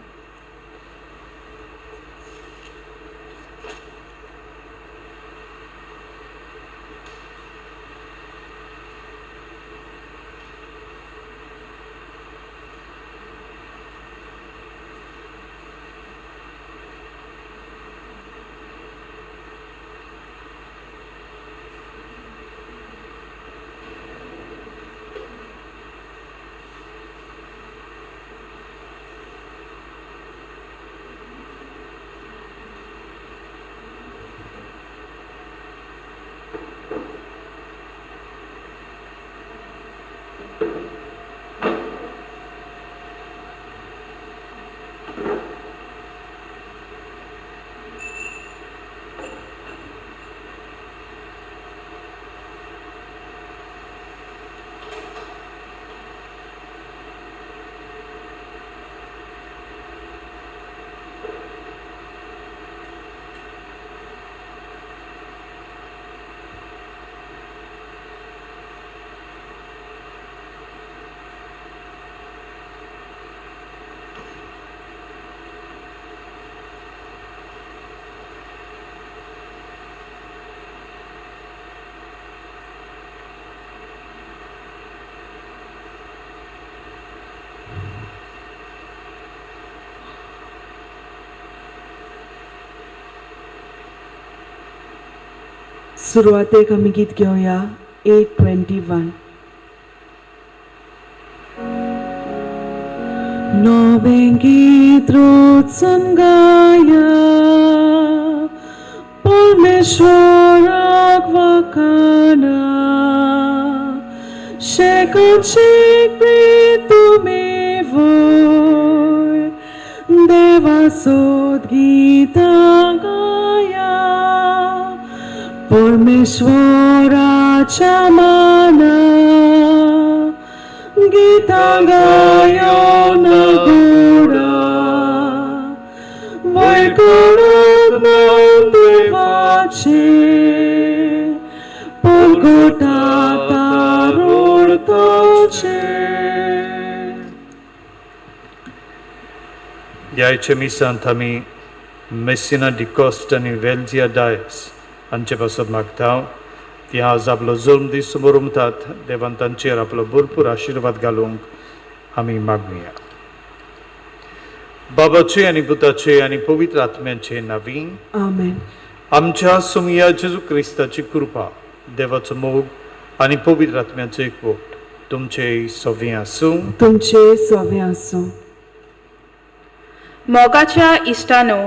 सुरवातेक आमी गीत घेवया 8:21. Nobem git rotsam gaya, Parmeshwarak vakana, Shekanchik pritume voy, Deva sod gita gaya, Parmeshwaracha mana, Gita gayo na goda, Vaikunat nam devache, Polgota tarortache. Jajcie mi santami Messina di Costa ni Velzia Dias, Ance pasod magtał, ती आज आपलो जुल्म दीस समोर उमतात देवान तांचेर आपलो भरपूर आशीर्वाद घालूंक आमी मागुया. बाबाचे आनी पुताचे आनी पवित्र आत्म्याचे नावी. Amen. आमच्या सुमिया जेजू क्रिस्ताची कृपा, देवाचो मोग आनी पवित्र आत्म्याचो एकवट तुमचे सगळे आसूं. तुमचे सवे आसूं. मोगाच्या इश्टानो,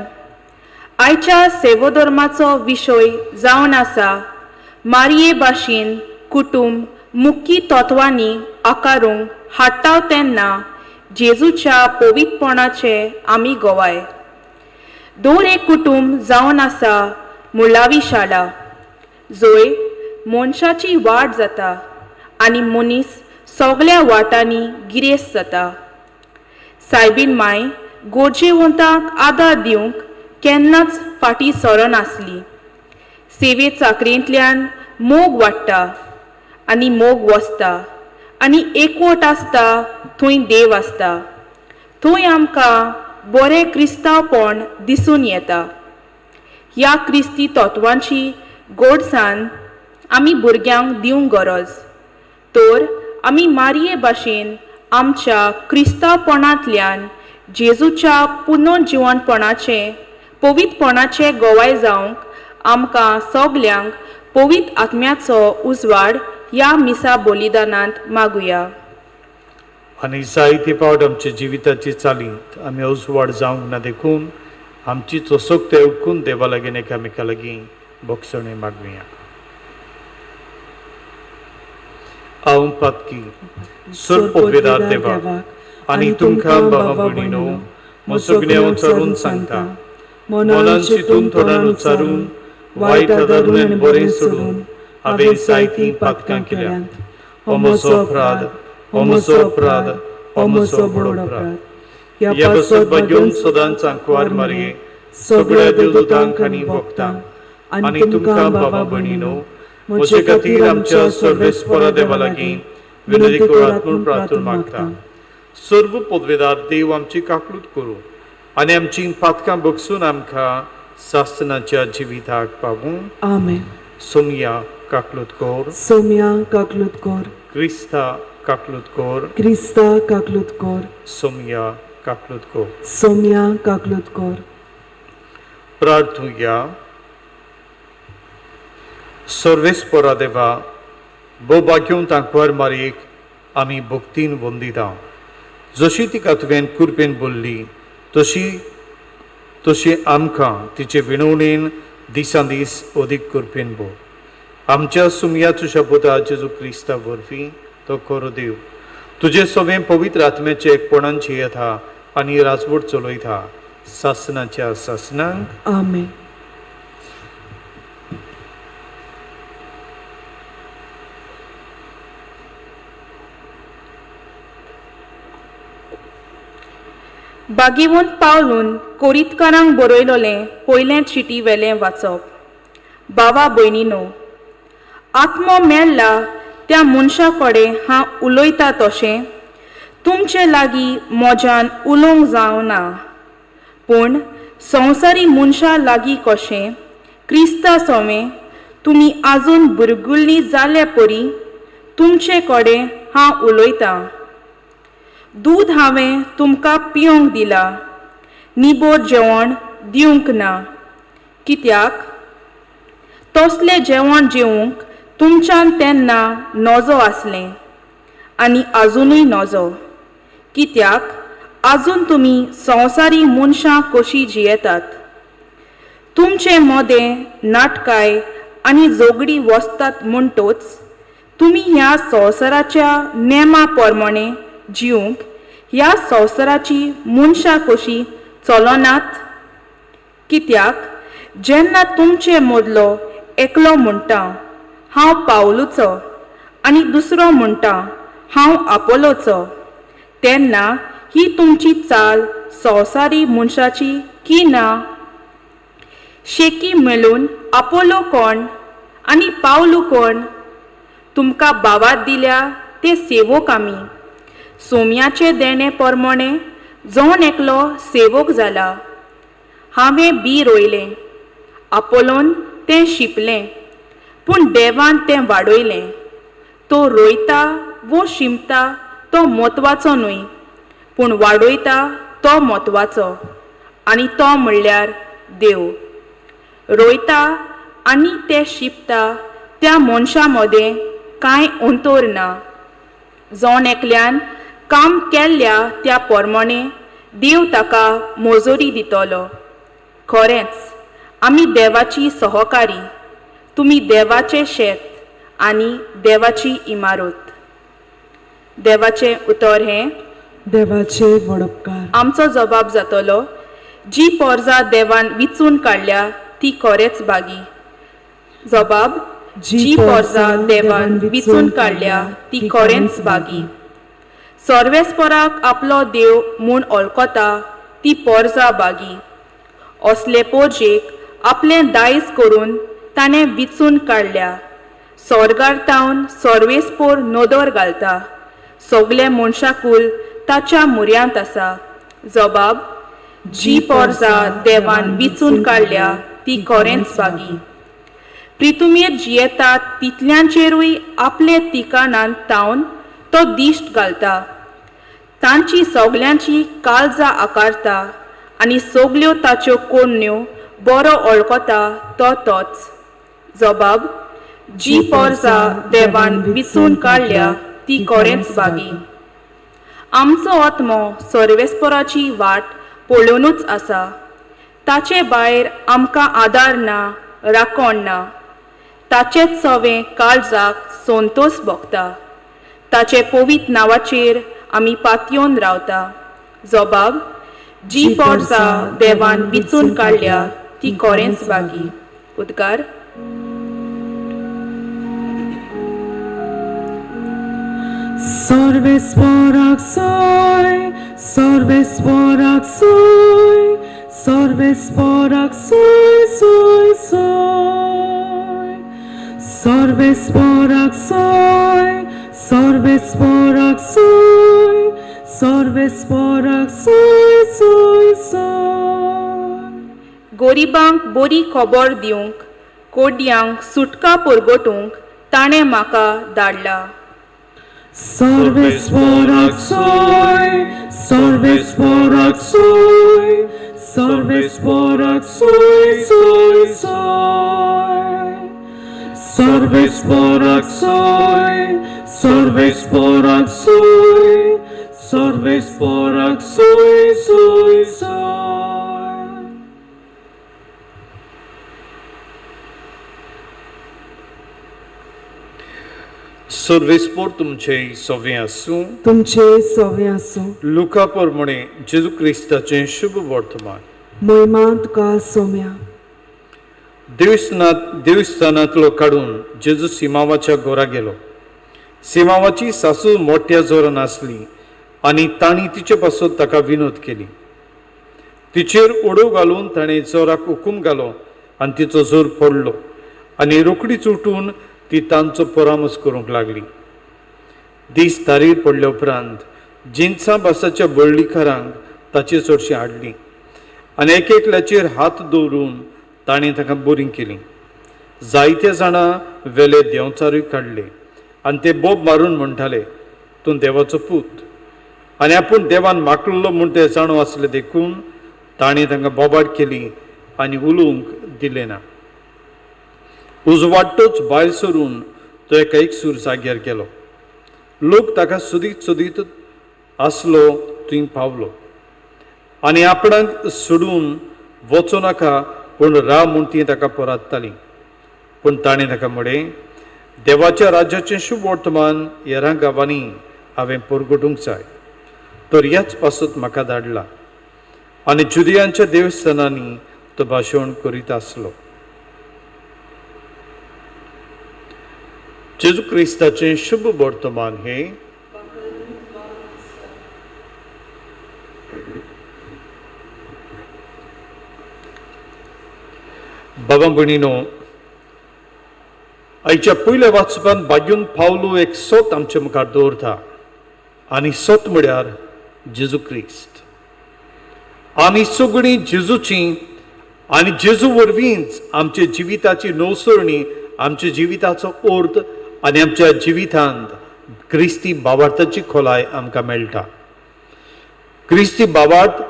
आयच्या सेवोधर्माचो विशय जावन आसा मारये भाशेन कुटुंब मुख्य तत्वांनी आकारूंक हाडटा तेन्ना जेजूच्या पवित्रपणाचे आमी गोवाय. दोन एक कुटुंब जावन आसा मुळावी शाळा, जंय मनशाची वाड जाता आनी मनीस सगळ्या वाटांनी गिरेस्त जाता. सायबीन माय गरजेवंतांक आदार दिवंक केन्नाच फाटीं सरनासली. सेवे चाकरेंतल्यान मोग वाडटा आनी मोग वसता आनी एकवट आसता थंय देव आसता. थंय आमकां बरें क्रिस्तांवपण दिसून येता. ह्या क्रिस्ती तत्वांची गोडसाण आमी भुरग्यांक दिवंक गरज. तर आमी मारये भाशेन आमच्या क्रिस्तांवपणांतल्यान जेजूच्या पुनर्जीवनपणाचे पवित्रपणाचे गोवाय जावंक आमकां सगल्यांक पवित्र आत्म्याचो उजवाड ह्या मिसा बलिदानांत मागुया. आनी जायते पावट आमच्या जिविताची चालींत आमी उजवाड जावंक ना देखून आमची चोसोक ते उखून देवा लागीं एकामेका लागीं बोगसणे मागुया. हांव पातकी सोरपोतवेदार देवाक आनी तुमकां बाबा भयणीनो सगळें उचारून सांगता. मनान चिंतून तोंडान उच्चारून वायट आदारून आनी बरें सोडून हांवें जायतीं पातकां केल्यांत. हो म्हजो अपराध, हो म्हजो अपराध, हो म्हजो बडो अपराध. ह्या पासत घेवन सदांच सांकवार मारये सगळ्या देवदूतांक आनी भक्तांक आनी तुमकां बाबा भयणीनो म्हजे खातीर आमच्या सर्वेस्परा देवा लागीं विनंती करात म्हूण प्रार्थना मागता. सर्व पदवेदार देव आमची काकूट करूं आनी आमची पातकां बगसून आमकां सासनाच्या जिविताक पावूं. Amen. सोमिया काकलूत कोर, सोम्या काकलूत कोर. क्रिस्ता काकलूत कोर, क्रिस्ता काकलूत कोर. सोमिया काकलूत कोर. सोम्या काकलूत कोर. प्रार्थुया. सर्वेस्परा देवा, बो भाग्योन तांकवार मारयेक आमी भक्तीन वंदिता. जशी तिका तुवें कृपेन बोल्ली तशी आमकां तिचे विणवणेन दिसान दीस अदीक कृपेन बोल. आमच्या सुमया तुज्या पुता जेजू क्रिस्ता वरवीं तो खरो देव तुजे सगळें पवित्र आत्म्याचे एकपणान जियेता आनी राजवट चलयता सासनाच्या सासनांक. Amen. बागेवंत पावलून कोरीतकारांक बरयलोलें पयलें चिटी वेलें वाचप. बाबा भयणीनो, आत्मो मेल्ला त्या मनशा कडेन हांव उलयतां तशें तुमचे लागीं मोज्यान उलोवंक जावना. पूण संवसारी मनशा लागीं कशें क्रिस्ता सोमें तुमी आजून भुरगुल्लीं जाले परी तुमचे कडेन हांव उलयतां. दूद हांवें तुमकां पिवंक दिलां, निबोड जेवण दिवंक ना. कित्याक तसले जेवण जेवूंक तुमच्यान तेन्ना नजो आसलें आनी आजुनूय नजो, कित्याक आजून तुमी संवसारी मनशां कशीं जियेतात. तुमचे मोदें नाटकाय आनी जोगडी वसतात म्हणटोच तुमी ह्या संवसाराच्या नेमा प्रमाणे जिवंक ह्या संवसाराची मनशां कशीं चलनात. कित्याक जेन्ना तुमचे मदलो एकलो म्हणटा हांव पावलूचो आनी दुसरो म्हणटा हांव आपोलोचो, तेन्ना ही तुमची चाल संवसारी मनशाची की ना? शेकी मेळून आपोलो कोण आनी पावलू कोण? तुमकां बावात दिल्या ते सेवक आमी. सोम्याचे देणे प्रमाणे जोन एकलो सेवक जाला. हांवें बी रोयलें, आपोलोन तें शिंपलें, पूण देवान तें वाडयलें. तो रोयता वो शिंपता तो म्हत्वाचो न्हय, पूण वाडयता तो म्हत्वाचो, आनी तो म्हणल्यार देव. रोयता आनी ते शिंपता त्या मनशा मदें कांय अंतर ना. जोन एकल्यान काम केल्ल्या त्या प्रमाणे देव ताका मोजोरी दितलो. खरेंच आमी देवाची सहकारी, तुमी देवाचें शेत आनी देवाची इमारत. देवाचें उतर हें, देवाचे वडपकार. आमचो जबाब जातलो, जी पोरजां देवान विचून काडल्या ती खरेंच बागी. जबाब, जी पोरजां देवान विचून काडल्या ती खरेंच बागी. सर्वेस्पराक आपलो देव म्हूण वळखता ती पोरजां बागी. असले पोरजेक आपलें दायज करून ताणें विचून काडल्या. स्वर्गार तावन सर्वेस्पोर नदर घालता. सगळे मनशाकुल ताच्या मुर्यांत आसा. जबाब, जी पोरजां देवान विचून काडल्या ती खरेंच बागी. प्रितुमेर जियेतात तितल्यांचेरूय आपले तिकाणांत तावन तो दिश्ट घालता. तांची सगल्यांची काळजां आकारता आनी सगल्यो ताच्यो कोडण्यो बरो वळखता तो तोच. जबाब, जी पोरजां देवान विचून काडल्या ती खरेंच बागी. आमचो आत्मो सर्वेस्पराची वाट पळोवनूच आसा. ताचे भायर आमकां आदार ना, राखण ना. ताचेच सवें काळजाक संतोष भोगता. ताचे पवित्र नांवाचेर आमी पातयेवन रावता. जबाब, जी पोरजां देवान विचून काडल्या ती खरेंच बागी. उद्गार. सर्वेस्पराक सोय, सर्वेस्पराक सोय, सर्वेस्पराक सोय, सोय, सोय. सर्वेस्पराक सोय, सर्वेस्पराक सोय, सर्वेस्पराक सोय, सोय, सोय. गोरिबांक बरी खबर दिवंक, कोड्यांक सुटका परगटूंक ताणें म्हाका धाडला. सर्वेस्पराक सोय, सर्वेस्पराक सोय, सर्वेस्पराक सोय, सोय, सोय. सर्वेस्पराक सोय, सर्वेस्पराक सोय, सर्वेस्पराक सोय, सोय, सोय. सर्वेस्पोर तुमचे सवें आसूं. तुमचे सवें आसूं. लुका प्रमाणे जेजू क्रिस्ताचें शुभ वर्तमान. महिमा तुका सोम्या. देवस्थानांतलो काडून जेजू सिमावाच्या घरा गेलो. सिमावाची सासू मोठ्या जोरान आसली आनी तांणी तिचे पासून ताका विनोद केली. तिचेर ओडो घालून ताणें जोराक हुकूम घालो आनी तिचो जोर पडलो आनी रोखडीच उठून ती तांचो परामस करूंक लागली. दीस तारीर पडल्या उपरांत जिन्सां भासाच्या बळडीकारांक ताचे चडशी हाडली आनी एकल्याचेर हात दवरून ताणें ताका बरी केली. जायत्या जाणां वेले देंवचारूय काडले आनी ते बोब मारून म्हणटाले, तूं देवाचो पूत. आनी आपूण देवान माकळलो म्हूण ते जाणो आसले देखून ताणें तांकां बोबाड केली आनी उलोवंक दिलें ना. उजवाडटोच भायर सरून तो एका एकसूर जाग्यार गेलो. लोक ताका सोदीत सोदीत आसलो थंय पावलो आनी आपणाक सोडून वचूं नाका पूण राव म्हूण ती ताका परात्ताली. पूण ताणें ताका म्हळें, देवाच्या राज्याचें शुभ वर्तमान हेरां गांवांनी हांवें परगटूंक जाय, तर ह्याच पासून म्हाका धाडला. आनी जुदियांच्या देवस्थानांनी तो भाशण करीत आसलो. जेजू क्रिस्ताचें शुभ वर्तमान हे बाबा भयणीनो, आयच्या पयल्या वाचपान बागून पावलो एक सोत आमच्या मुखार दवरता आनी सोत म्हळ्यार जेजू क्रिस्त. आमी सगळीं जेजूची आनी जेजू वरवींच आमच्या जिविताची नवसरणी, आमच्या जिविताचो अर्थ आनी आमच्या जिवितांत क्रिस्ती भावार्थाची खोलाय आमकां मेळटा. क्रिस्ती भावार्थ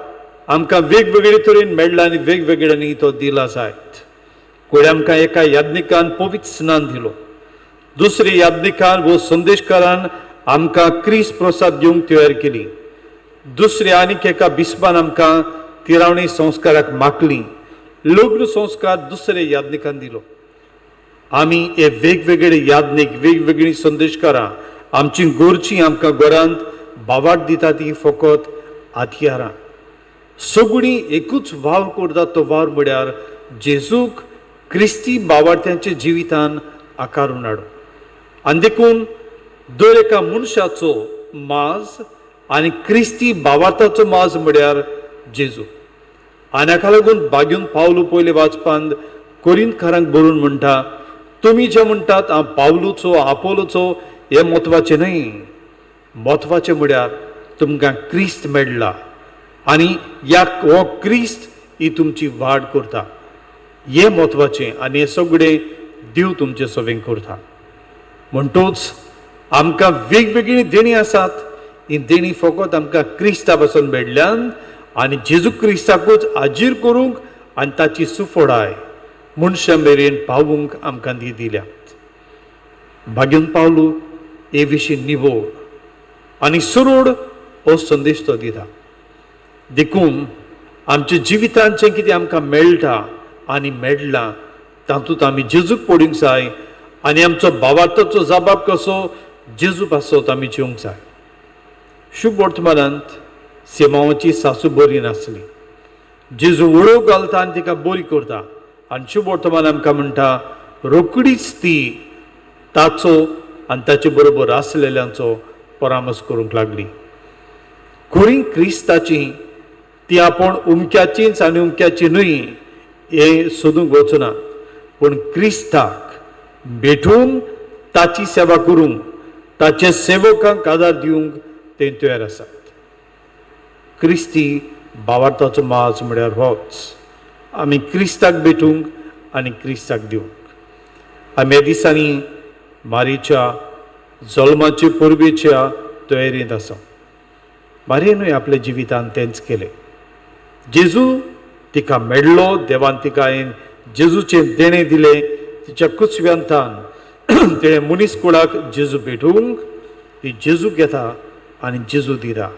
आमकां वेगवेगळे तरेन मेळ्ळा आनी वेगवेगळ्यांनी तो दिला जायत. कोणी आमकां एका याज्ञिकान पवित्र स्नान दिलो, दुसरे याज्ञिकान वो संदेशकारान आमकां क्रिस्त प्रसाद दिवंक तयार केली, दुसरे आनीक एका बिस्बान आमकां तिरावणी संस्काराक मागली, लग्न संस्कार दुसरे याज्ञिकान दिलो. आमी हे वेगवेगळे याज्ञिक, वेगवेगळी संदेशकारां आमची गोरची आमकां घरांत भावार्थ दिता ती फकत हातयारां. सगळीं एकूच वावर करता, तो वावर म्हळ्यार जेजूक क्रिस्ती भावार्थ्यांच्या जिवितान आकारून हाडूं. आनी देखून दर एका मनशाचो माज आनी क्रिस्ती भावार्थाचो माज म्हळ्यार जेजू. आनी हाका लागून बागून पावलो पयले वाचपान कोरिंथकारांक बरोवन म्हणटा, तुमी जे म्हणटात हांव पावलूचो आपोलोचो हें म्हत्वाचें न्हय. म्हत्वाचें म्हळ्यार तुमकां क्रिस्त मेळ्ळा आनी हो क्रिस्त ही तुमची वाड करता, हें म्हत्वाचें. आनी हें सगळें देव तुमचे सवें करता. म्हणटूच आमकां वेगवेगळी देणी आसात, ही देणी फकत आमकां क्रिस्ता पासून मेळ्ळ्यान आनी जेजू क्रिस्ताकूच हाजीर करूंक आनी ताची सुफोडाय मनशां मेरेन पावूंक आमकां ती दिल्यात. बागून पावलो हे विशीं निवळ आनी सरळ हो संदेश तो दिता. देखून आमच्या जिवितांत जें कितें आमकां मेळटा आनी मेळ्ळां तातूंत आमी जेजूक पडूंक जाय आनी आमचो भावार्थाचो जबाब कसो जेजू पासत आमी जिवंक जाय. शुभ वर्तमानांत सेमावाची सासू बरी नासली, जेजू वळो घालता आनी तिका बरी करता. आनी शुभ वर्तमान आमकां म्हणटा, रोकडीच ती ताचो आनी ताचे बरोबर आसलेल्यांचो परामर्श करूंक लागली. खरी क्रिस्ताची ती आपण उमक्याचीच आनी उमक्याची न्हय हे सोदूंक वचना, पूण क्रिस्ताक भेटून ताची सेवा करूंक, ताचे सेवकांक आदार दिवंक ते तयार आसात. क्रिस्ती भावार्थाचो माज म्हळ्यार होच, आमी क्रिस्ताक भेटूंक आनी क्रिस्ताक दिवंक. आमी ह्या दिसांनी मारीच्या जल्माचे परबेच्या तयारेंत आसा. मारयेनूय आपल्या जिवितांत तेंच केलें. जेजू तिका मेळ्ळो, देवान तिका जेजूचें देणें दिलें. तिच्या कुचव्यांतान तेणें मनीसकुळाक जेजू भेटूंक ती जेजू घेता आनी जेजू दिता.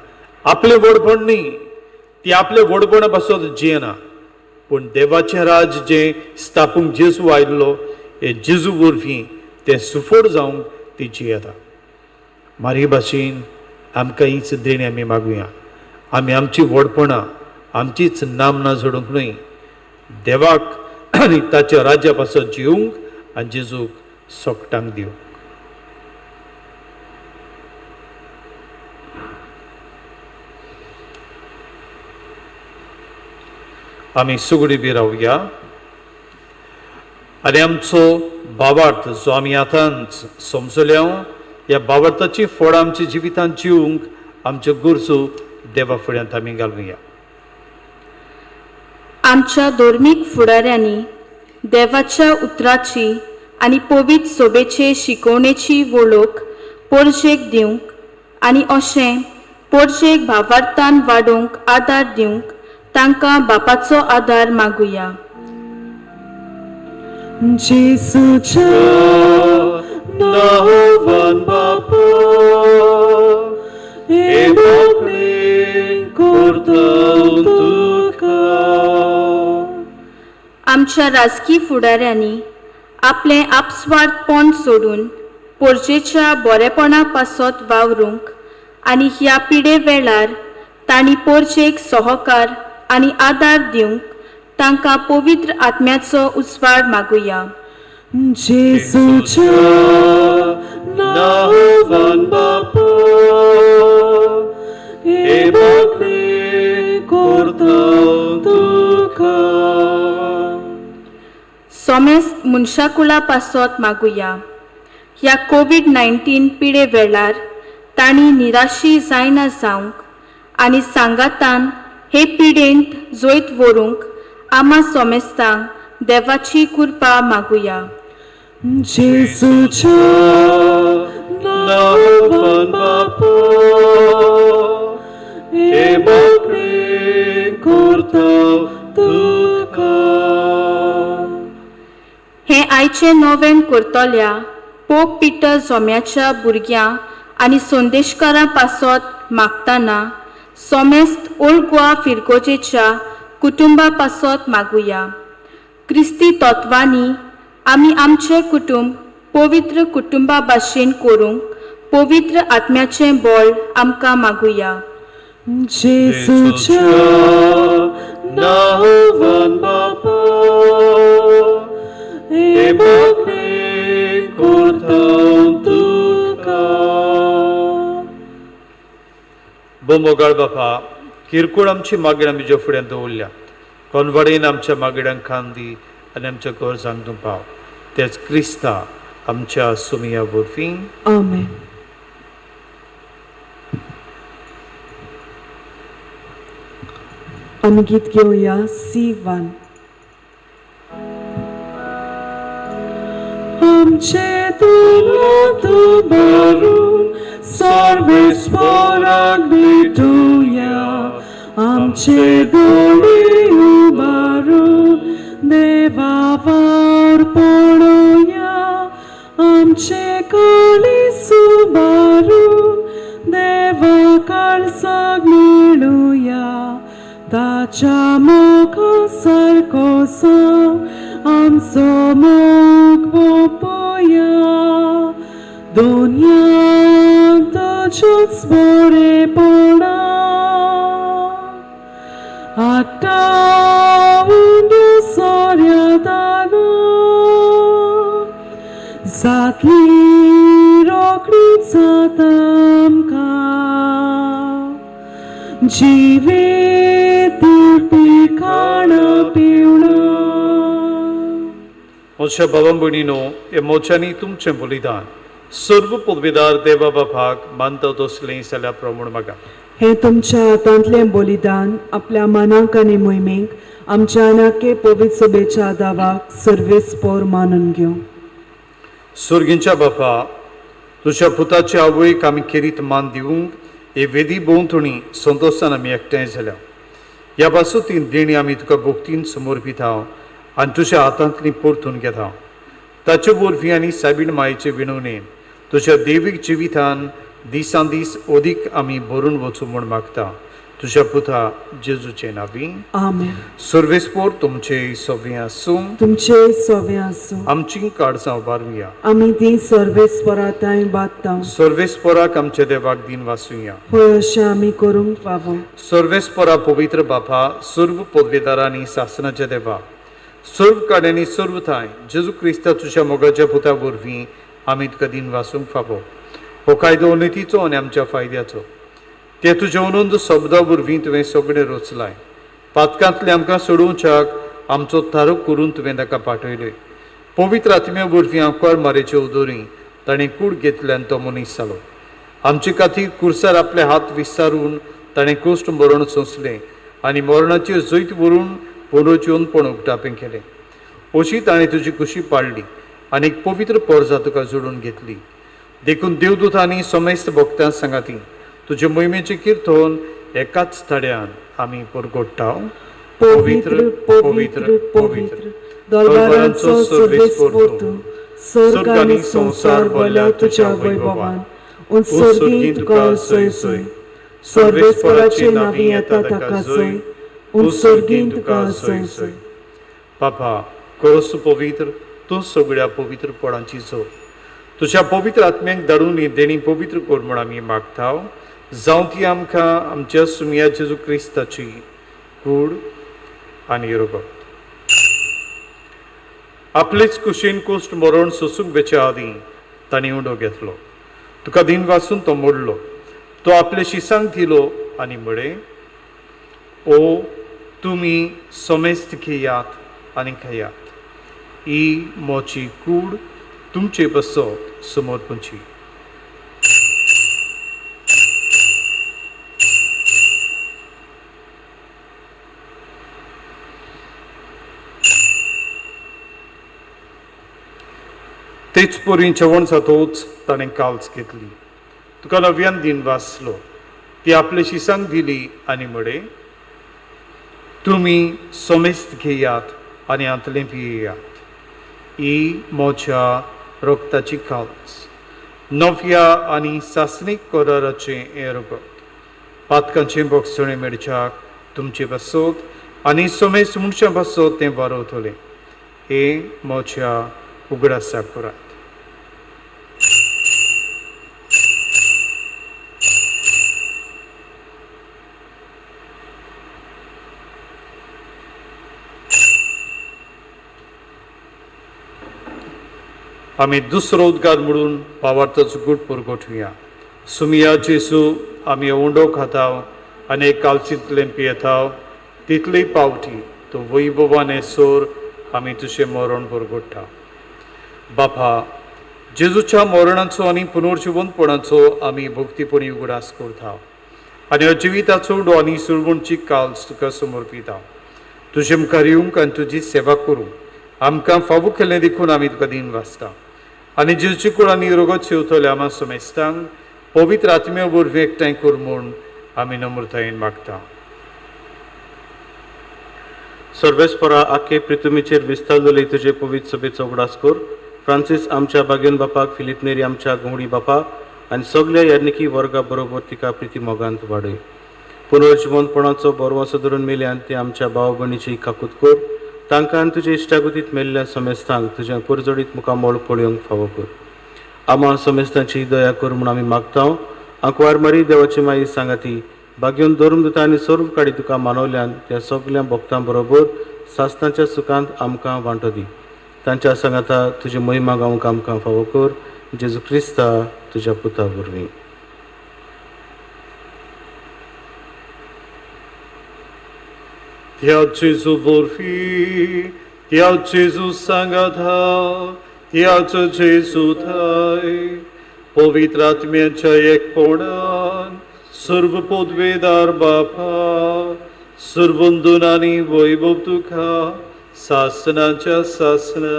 आपलें व्हडपण न्ही, ती आपले व्हडपणा पासत जियेना, पूण देवाचें राज जें स्थापूंक जेजू आयिल्लो हे जेजू वरवीं तें सुफोड जावंक ती जियेता. मारी भाशेन आमकां हीच देणी आमी मागुया. आमी आमची व्हडपणां आमचीच नामना जोडूंक न्हय, देवाक आनी ताच्या राज्या पासत जिवंक आनी जेजूक सोगटांक दिवंक. आमी सगळीं बी रावया आनी आमचो भावार्थ जो आमी आतांच समजल्या ह्या भावार्थाची फळां आमच्या जिवितांत जिवंक आमच्यो गरजो देवा फुड्यांत आमी घालुया. आमच्या धर्मीक फुडाऱ्यांनी देवाच्या उतराची आनी पवित्र सोबेचे शिकवणेची वळख पोरजेक दिवंक आनी अशें पोरजेक भावार्थान वाडोवंक आदार दिवंक तांकां बापाचो आदार मागुया. जेसूच्या नावान बापा हे मागणी करता तुका. आमच्या राजकी फुडाऱ्यांनी आपले आपस्वार्थपण सोडून पोरजेच्या बरेपणा पासत वावरूंक आनी ह्या पिडे वेळार तांणी पोरजेक सहकार आनी आदार दिवंक तांकां पवित्र आत्म्याचो उजवाड मागुया. जेसूच्या नावान बापा हे मागणी करता तुका. सोमेस्त मनशाकुळा पासत मागुया. ह्या कोविड-19 पिडे वेळार तांणी निराशी जायना जावंक आनी सांगातान हे पिडेंत जोयत व्हरूंक आम्हा सोमेस्तांक देवाची कृपा मागुया. जेसूच्या नावान बापा हे मागणी करता तुका. हे आयचे नोवेन करतल्या पोप पिटर जोम्याच्या भुरग्यां आनी संदेशकारां पासत मागतना सोमेस्त ओल्ड गोवा फिरकोजेच्या कुटुंबा पासत मागुया. क्रिस्ती तत्वांनी आमी आमचे कुटुंब पवित्र कुटुंबा भाशेन करूंक पवित्र आत्म्याचें बळ आमकां मागुया. जेसूच्या नावान बापा हे मागणी करता तुका. मोगाळ बापा, किरकोळ आमची मागणी आमी तुज्या फुड्यान दवरल्या. कोनवाडेन आमच्या मागण्यांक खांदी आनी आमच्या गरजांक तूं पाव. तेच क्रिस्ता आमच्या सुमिया वरवीं. आमेन. आमी गीत घेवया C1. आमचे तुलात उबारून सर्वेस्पराक भेटूया. आमचे दोळे उबारून देवावर पडोया. आमचे काळीज उबारून देवा काळजाक मेळुया. ताच्या मोगा सारको सांग आमचो मोग ओपोया. दुनियाक तुजोच बरेपणा आतां दुसऱ्या दाना जातली रोखडीच जाता आमकां. जिवीत दिवपी खाणा पिवणा. म्हज्या भावां भयणीनो, हे मोच्यांनी तुमचें बलिदान सर्व पदवीदार देवा बापाक मानता तसलें जाल्यार प्रमाण मागा. हे तुमच्या हातांतलें बलिदान आपल्या मनाक आनी मोहिमेक आमच्या अनाके पवित्र सभेच्या दावाक सर्वेस्पोर मानून घेवं. सुर्गींच्या बापा, तुज्या पुताचे आवयक आमी खेरीत मान दिवंक हे वेदी भोंवतणी संतोशान आमी एकठांय जाल्या. ह्या पासून देणी आमी तुका भोक्तीन समर्पित हांव आनी तुज्या हातांतली परतून घेता. ताचे वरवीं आनी साबीण मायेचे विणवणेन तुज्या देवीक जिवितान दिसान दीस अदीक आमी भरून वचूं म्हूण मागता. तुज्या पुता जेजूचे नांवीं. आमेन. सर्वेस्पोर तुमचे सव्वें आसूं. तुमचे सवे आसूं. आमची काळजां उबारुया. आमी ती सर्वेस्पराताय बांदता. सर्वेस्पोराक आमच्या देवाक दिन वासुया. पळय अशें आमी करूंक फावो. सर्वेस्परा पवित्र बापा, सर्व पदवेदारांनी शासनाच्या देवा, सर्व काड्यांनी सर्व थाय जेजू क्रिस्ता तुज्या मोगाच्या पुता वरवीं आमी तुका दिन वासूंक फावो. हो कायदो उन्नतीचो आनी आमच्या फायद्याचो. ते तुज्या अनंत शब्दा वरवीं तुवें सगळें रचलाय. पातकांतले आमकां सोडोवच्याक आमचो थारो करून तुवें ताका पाठयलोय. पवित्र आत्म्या वरवीं आंकार मारेचे उदोरी ताणें कूड घेतल्यान तो मनीस जालो. आमचे खातीर कुर्सार आपले हात विस्तारून ताणें कश्ट मरण सोंसलें आनी मरणाचेर जैत व्हरून पुनरुज्जीवनपण उक्तापें केलें. अशी ताणें तुजी कुशी पाळली आनी एक पवित्र पर्जा तुका जोडून घेतली. देखून देवदूतांनी समेस्त भक्तां सांगाती तुजे मोहिमेचें किर्तन एकाच थड्यान आमी परगोडटा. पवित्र पवित्र पवित्र दरबारांचो सर्वेस्पोर तूं स्वर्ग आनी संसार भल्या तुज्या वैभवान उत्सर्गीं तुका सय सय सर्वेस्पराचे नांवी येता ताका सय उत्सर्गीं तुका सय सय बापा कळस पवित्र तूं सगळ्या पवित्रपणाची जोड तुज्या पवित्र आत्म्याक धाडून ही देणी पवित्र कर म्हूण आमी मागता जावं ती आमकां आमच्या सुमया जेजू क्रिस्ताची कूड आनी रगत आपलेच कुशीन कुश्ट मरण सोसूंक वेच्या आदीं तांणी उंडो घेतलो तुका दिन वाचून तो मोडलो तो आपल्या शिसांक दिलो आनी म्हळे ओ तुमी समेस्त घेयात आनी खायात ही मोची कूड तुमचे बसत समोरपणची तेच पोरी जेवण जातोच ताणें काल्स घेतली तुका नव्यान दिन वाचलो ती आपल्या शिसांक दिली आनी म्हळे तुमी समेस्त घेयात आनी आंतलें पियेयात ही म्हज्या रगताची काल्स नव्या आनी सासणीक कराराचें हें रगत पातकांचें बोगसणें मेळच्याक तुमचे बसत आनी समेस्त मनशां बसत तें वारवतलें हे म्हज्या उगडासा करात आमी दुसरो उद्गार म्हणून भावार्थाचो गूट पुरगोठुया सुमिया जेसू आमी उंडो खाताव आनी कालचितलें पियेताव तितली पावटी तो वैभवान सोर आमी तुजें मरण पुरगोडटा बापा जेजूच्या मरणाचो आनी पुनर्जिवंतपणाचो आमी भक्तीपणी उगडास करता आनी अजिविताचो उडो आनी सुरवणची काल्स तुका समर्पिता तुजे मुखार येवंक आनी तुजी सेवा करूंक आमकां फावो केल्लें देखून आमी तुका दिन वाचता आनी जेजूची कूड आनी रगत सेवतल्या आमा समेस्तांक पवित्र आत्म्या वरवीं एकठांय कर म्हूण आमी नम्रतायेन मागता सर्वेस्परा आख्खे पृथ्वीचेर विस्तारलेली तुजे पवित्र सभेचो उगडास कर फ्रांसीस आमच्या बागेन बापाक फिलीप नेरी आमच्या घोवडी बापा आनी सगळ्या याज्ञिकी वर्गा बरोबर तिका प्रिती मोगांत वाडय पुनर्जिवंतपणाचो बरवंसो धरून मेल्यान ते आमच्या भाव भयणीची काकूत कर तांकां तुजे इश्टागतीत मेल्ल्या समेस्तांक तुज्या कुरजडीत मुखामोळ पळोवंक फावो कर आमा समेस्तांची दया कर म्हूण आमी मागता आंकवार मारी देवाची माई सांगाती बागेवन धरून दिता आनी सर्व काडी तुका मानवल्यान त्या सगळ्या भक्तां बरोबर सासणाच्या सुखांत आमकां वांटो दी तांच्या सांगाता तुजी महिमा गावंक आमकां फावो कर जेजू क्रिस्ता तुज्या पुता वरवीं त्या जेजू वरवीं त्या जेजू सांगाता त्याचो जेजू थाय पवित्र आत्म्याच्या एकपणान सर्व पदवेदार बापा सर्वंदन आनी वैभव तुका सासनाच्या सासना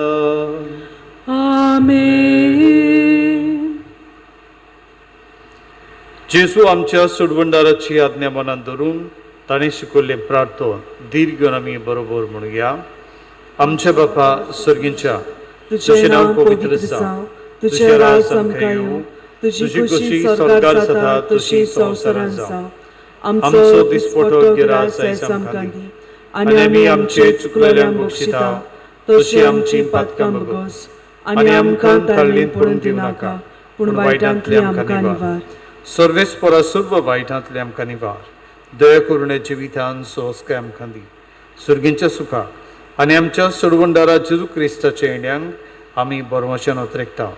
आमेन जेजू आमच्या सुडवंडाराची आज्ञा मनात धरून ताणें शिकयल्लें प्रार्थना दीर्घ आमी बरोबर म्हणुया आमच्या बापा सर्गींच्या तुझे नाव पवित्र जावं तुझे राज आमकां येवं तुझी खुशी स्वर्गार जाता तशी संवसारांत जावं आमचो दिसपटो गिरास आयज आमकां दी आनी आमी आमचे चुकलेल्यांक बक्षिता तशी आमची पातकां बगस आनी आमकां ताळणेंत पडून दिवं नाका पूण वायटांतली आमकां निवार सर्वेस्परा सर्व वायटांतले आमकां निवार दया करून जिवितान सोस्काय आमकां दी सुर्गींच्या सुखा आनी आमच्या सोडवणदारा जेजू क्रिस्ताच्या येण्याक आमी बरवशान उतरेकता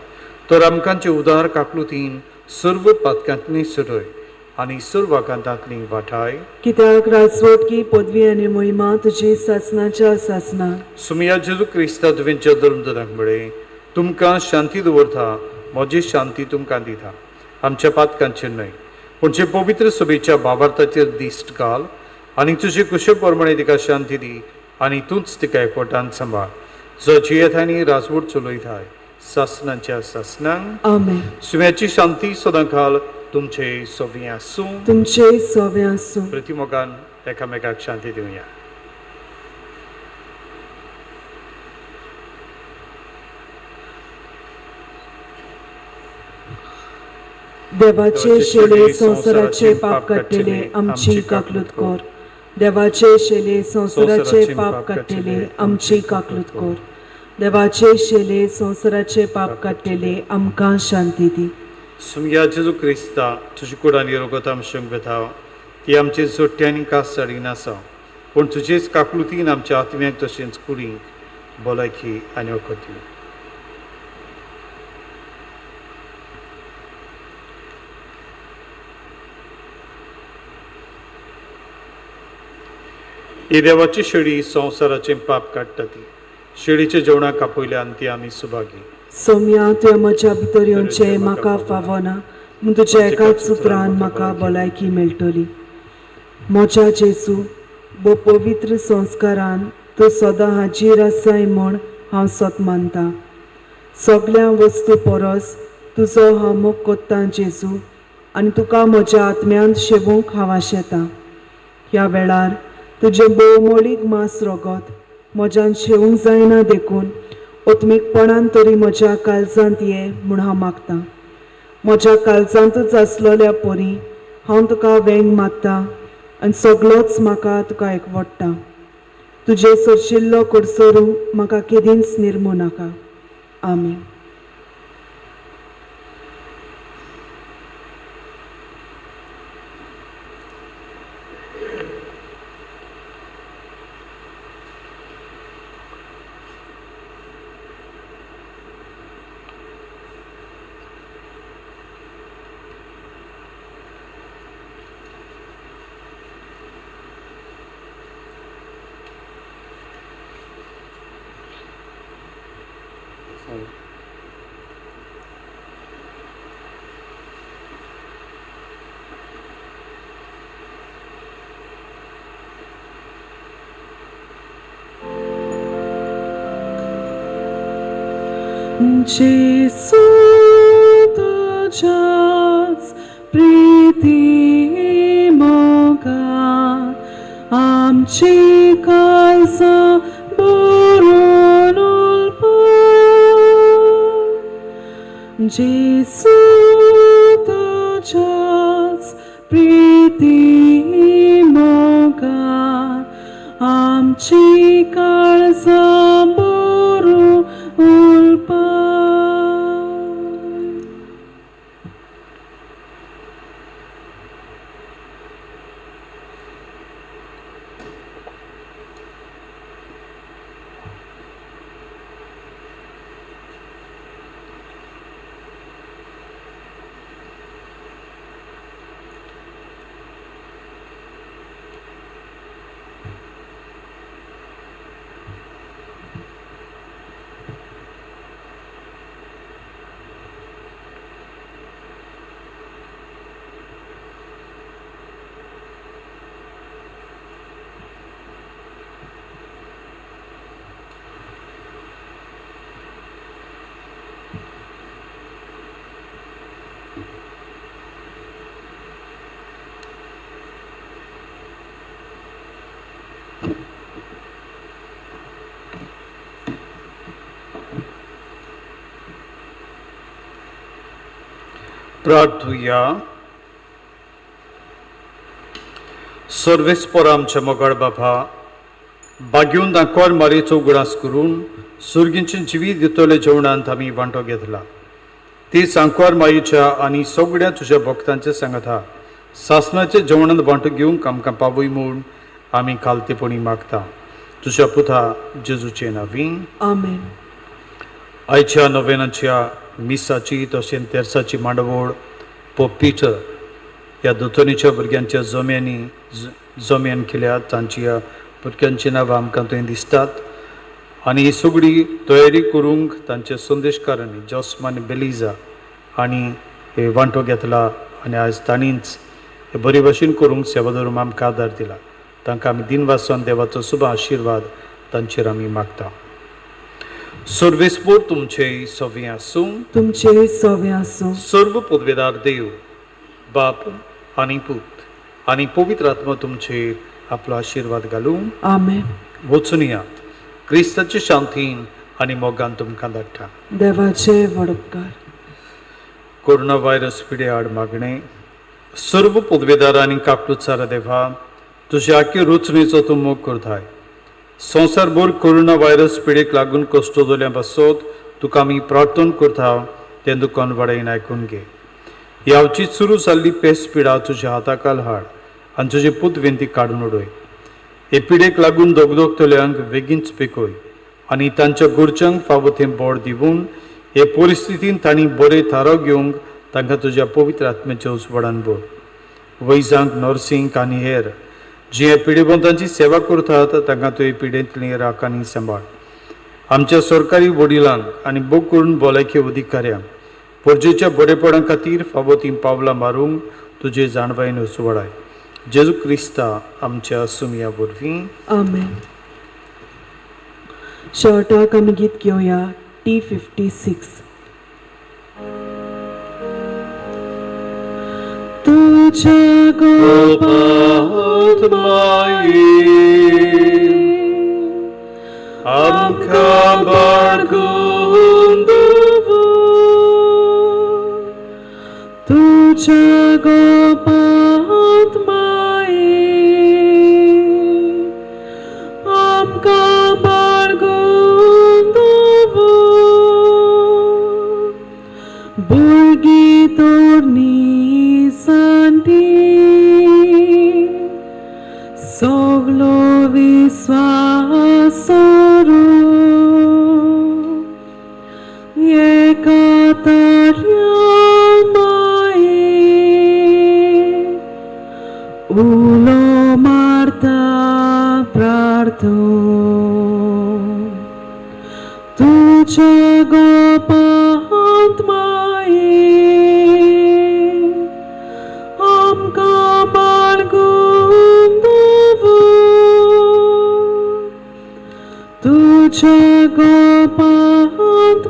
तर आमकांचे उदार काकलुतीन सर्व पातकांतली सुटय आनी सर्व आकांतांतली वाटाय कित्याक राजवटकी पदवी आनी महिमा तुजी सासनाच्या सासना सुमिया जेजू क्रिस्ता तुवेंच्या धर्मदनाक म्हळे तुमकां शांती दवरता म्हजी शांती तुमकां दिता आमच्या पातकांचेर न्हय पूण जे पवित्र सभेच्या भावार्थाचेर दिश्ट घाल आनी तुजे कुशे प्रमाणे तिका शांती दी आनी तूंच तिका एकवटान सांबाळ जो जियेत आनी राजवट चलयताय सासनाच्या सासनांक आमेन सुम्याची शांती सदां घाल तुमचे सोबीं आसूं तुमचे सोबे आसूं प्रतिमोगान एकामेकाक शांती दिवया देवाचे शेले संसाराचे पाप काडलेले आमची काकलूत कोर. देवाचे शेले संसाराचे पाप काडलेले आमची काकलूत कोर. देवाचे शेले संसाराचे पाप काडलेले आमकां शांती दी. सुमया जेजू क्रिस्ता तुजी कुडानी रोगत आमशंक बेताव ती आमचे जोडटे आनी कास साडी नासा पूण तुजेच काकलुतीन आमच्या आत्म्याक तशेंच कुडींक भलायकी आनी वखद दिवं. ही देवाची शेळी संवसाराचे पाप काडटा ती शेळीच्या जेवणाक आपयल्यान ती आमी सुभागी. सोम्या तुवें म्हज्या भितर येवचें म्हाका फावना म्हूण तुज्या एकाच सुत्रान म्हाका भलायकी मेळटली. म्हज्या जेजू बो पवित्र संस्कारान तूं सदां हाजीर आसाय म्हूण हांव सत मानतां. सगळ्या वस्तू परस तुजो हांव मोग कोत्तां जेजू आनी तुका म्हज्या आत्म्यांत शेवूंक हांव आशेतां. ह्या वेळार तुजें भोवमोळीक मांस रगत म्हज्यान शेवूंक जायना देखून ओत्मीकपणान तरी म्हज्या काळजांत ये म्हूण हांव मागतां. म्हज्या काळजांतूच आसलोल्या परी हांव तुका वेंग मागतां आनी सगळोच म्हाका तुका एकवडटा. तुजे सरशिल्लो कोडसरू म्हाका केदींच निर्मू नाका. आमीन. जेसू तुझ्याच प्रीती मोगा आमची काळजां भरून उलपा. जेसू तुझ्याच प्रीती मोगा आमची काळजां भरून उलपा. प्रार्थुया. सर्वेस्पर आमच्या मोगाळ बाबा बागेवन दाखोर मारेचो उगडास करून सुर्गींचे जिवीत दितले जेवणांत आमी वांटो घेतला. ती सांकवार मायेच्या आनी सगळ्या तुज्या भक्तांचे सांगता सासणाचे जेवणांत वांटो घेवंक आमकां पावय म्हूण आमी खालतेपणी मागता. तुज्या पुता जेजूचे नांवी आमेन. आयच्या नोवेनाच्या मिसाची तशेंच तेरसाची मांडवळ पोप पिटर ह्या दोतोनीच्या भुरग्यांच्या जोम्यान केल्यात. तांच्या भुरग्यांची नांवां आमकां थंय दिसतात आनी ही सगळी तयारी करूंक तांचे संदेशकारांनी जॉसमान बेलिजा आनी हे वांटो घेतला आनी आयज तांणीच हे बरे भशेन करूंक सेवा धरून आमकां आदार दिला. तांकां आमी दिनवासान देवाचो शुभ आशिर्वाद तांचेर आमी मागता. सर्वेस्पर तुमचे सव्वे आसूं. तुमचे सव्वे आसूं. सर्व पदवेदार देव बाप आनी पूत आनी पवित्र आत्मा तुमचेर आपलो आशिर्वाद घालूं. आमेन. वचून यात. क्रिस्ताचे शांतीन आनी मोगान तुमकां धाडटा. देवाचे वडपकार. कोरोना व्हायरस पिडे आड मागणे सर्व पदवेदार आनी काकलुचार देवा तुझे आख्खे रुचणेचो तूं मोग करताय संवसारभर कोरोना व्हायरस पिडेक लागून कश्ट जाल्या पासत तुका आमी प्रार्थना करता तें दुकान वाडयन आयकून घे ह्यावची सुरू जाल्ली पेस पिडा तुज्या हाताखाल हाड आनी तुजे पूत विनंती काडून उडय हे पिडेक लागून दोगदोगतल्यांक बेगीनच पिकोय आनी तांच्या घरच्यांक फावो तें बोड दिवून हे परिस्थितीन तांणी बरे थारो घेवंक तांकां तुज्या पवित्र आत्म्याच्या उजवाडान भर वैजांक नर्सिंग आनी हेर जे हे पिडेबंदांची सेवा करतात तांकां तुवें पिडेंतली राख आनी सांबाळ आमच्या सरकारी वडिलांक आनी बोग करून भलायकी अधिकाऱ्यांक परजेच्या बरेपणा खातीर फावो तीं पावलां मारूंक तुजे जाणवायेन उजवाडाय जेजू क्रिस्ता आमच्या सुमया वरवीं आमेन. शॉर्टाक आमी गीत घेवया T56. तुझ्या आमकां बाळगून तुझ्या गोपांत आमकां बाळगून भुरगीं तोरणी सांटी सगलो विस्वास एका तारया उलो मारता प्रार्थो तुझ्या गोपांत आमकां बाळगून तुझ्या गोपांत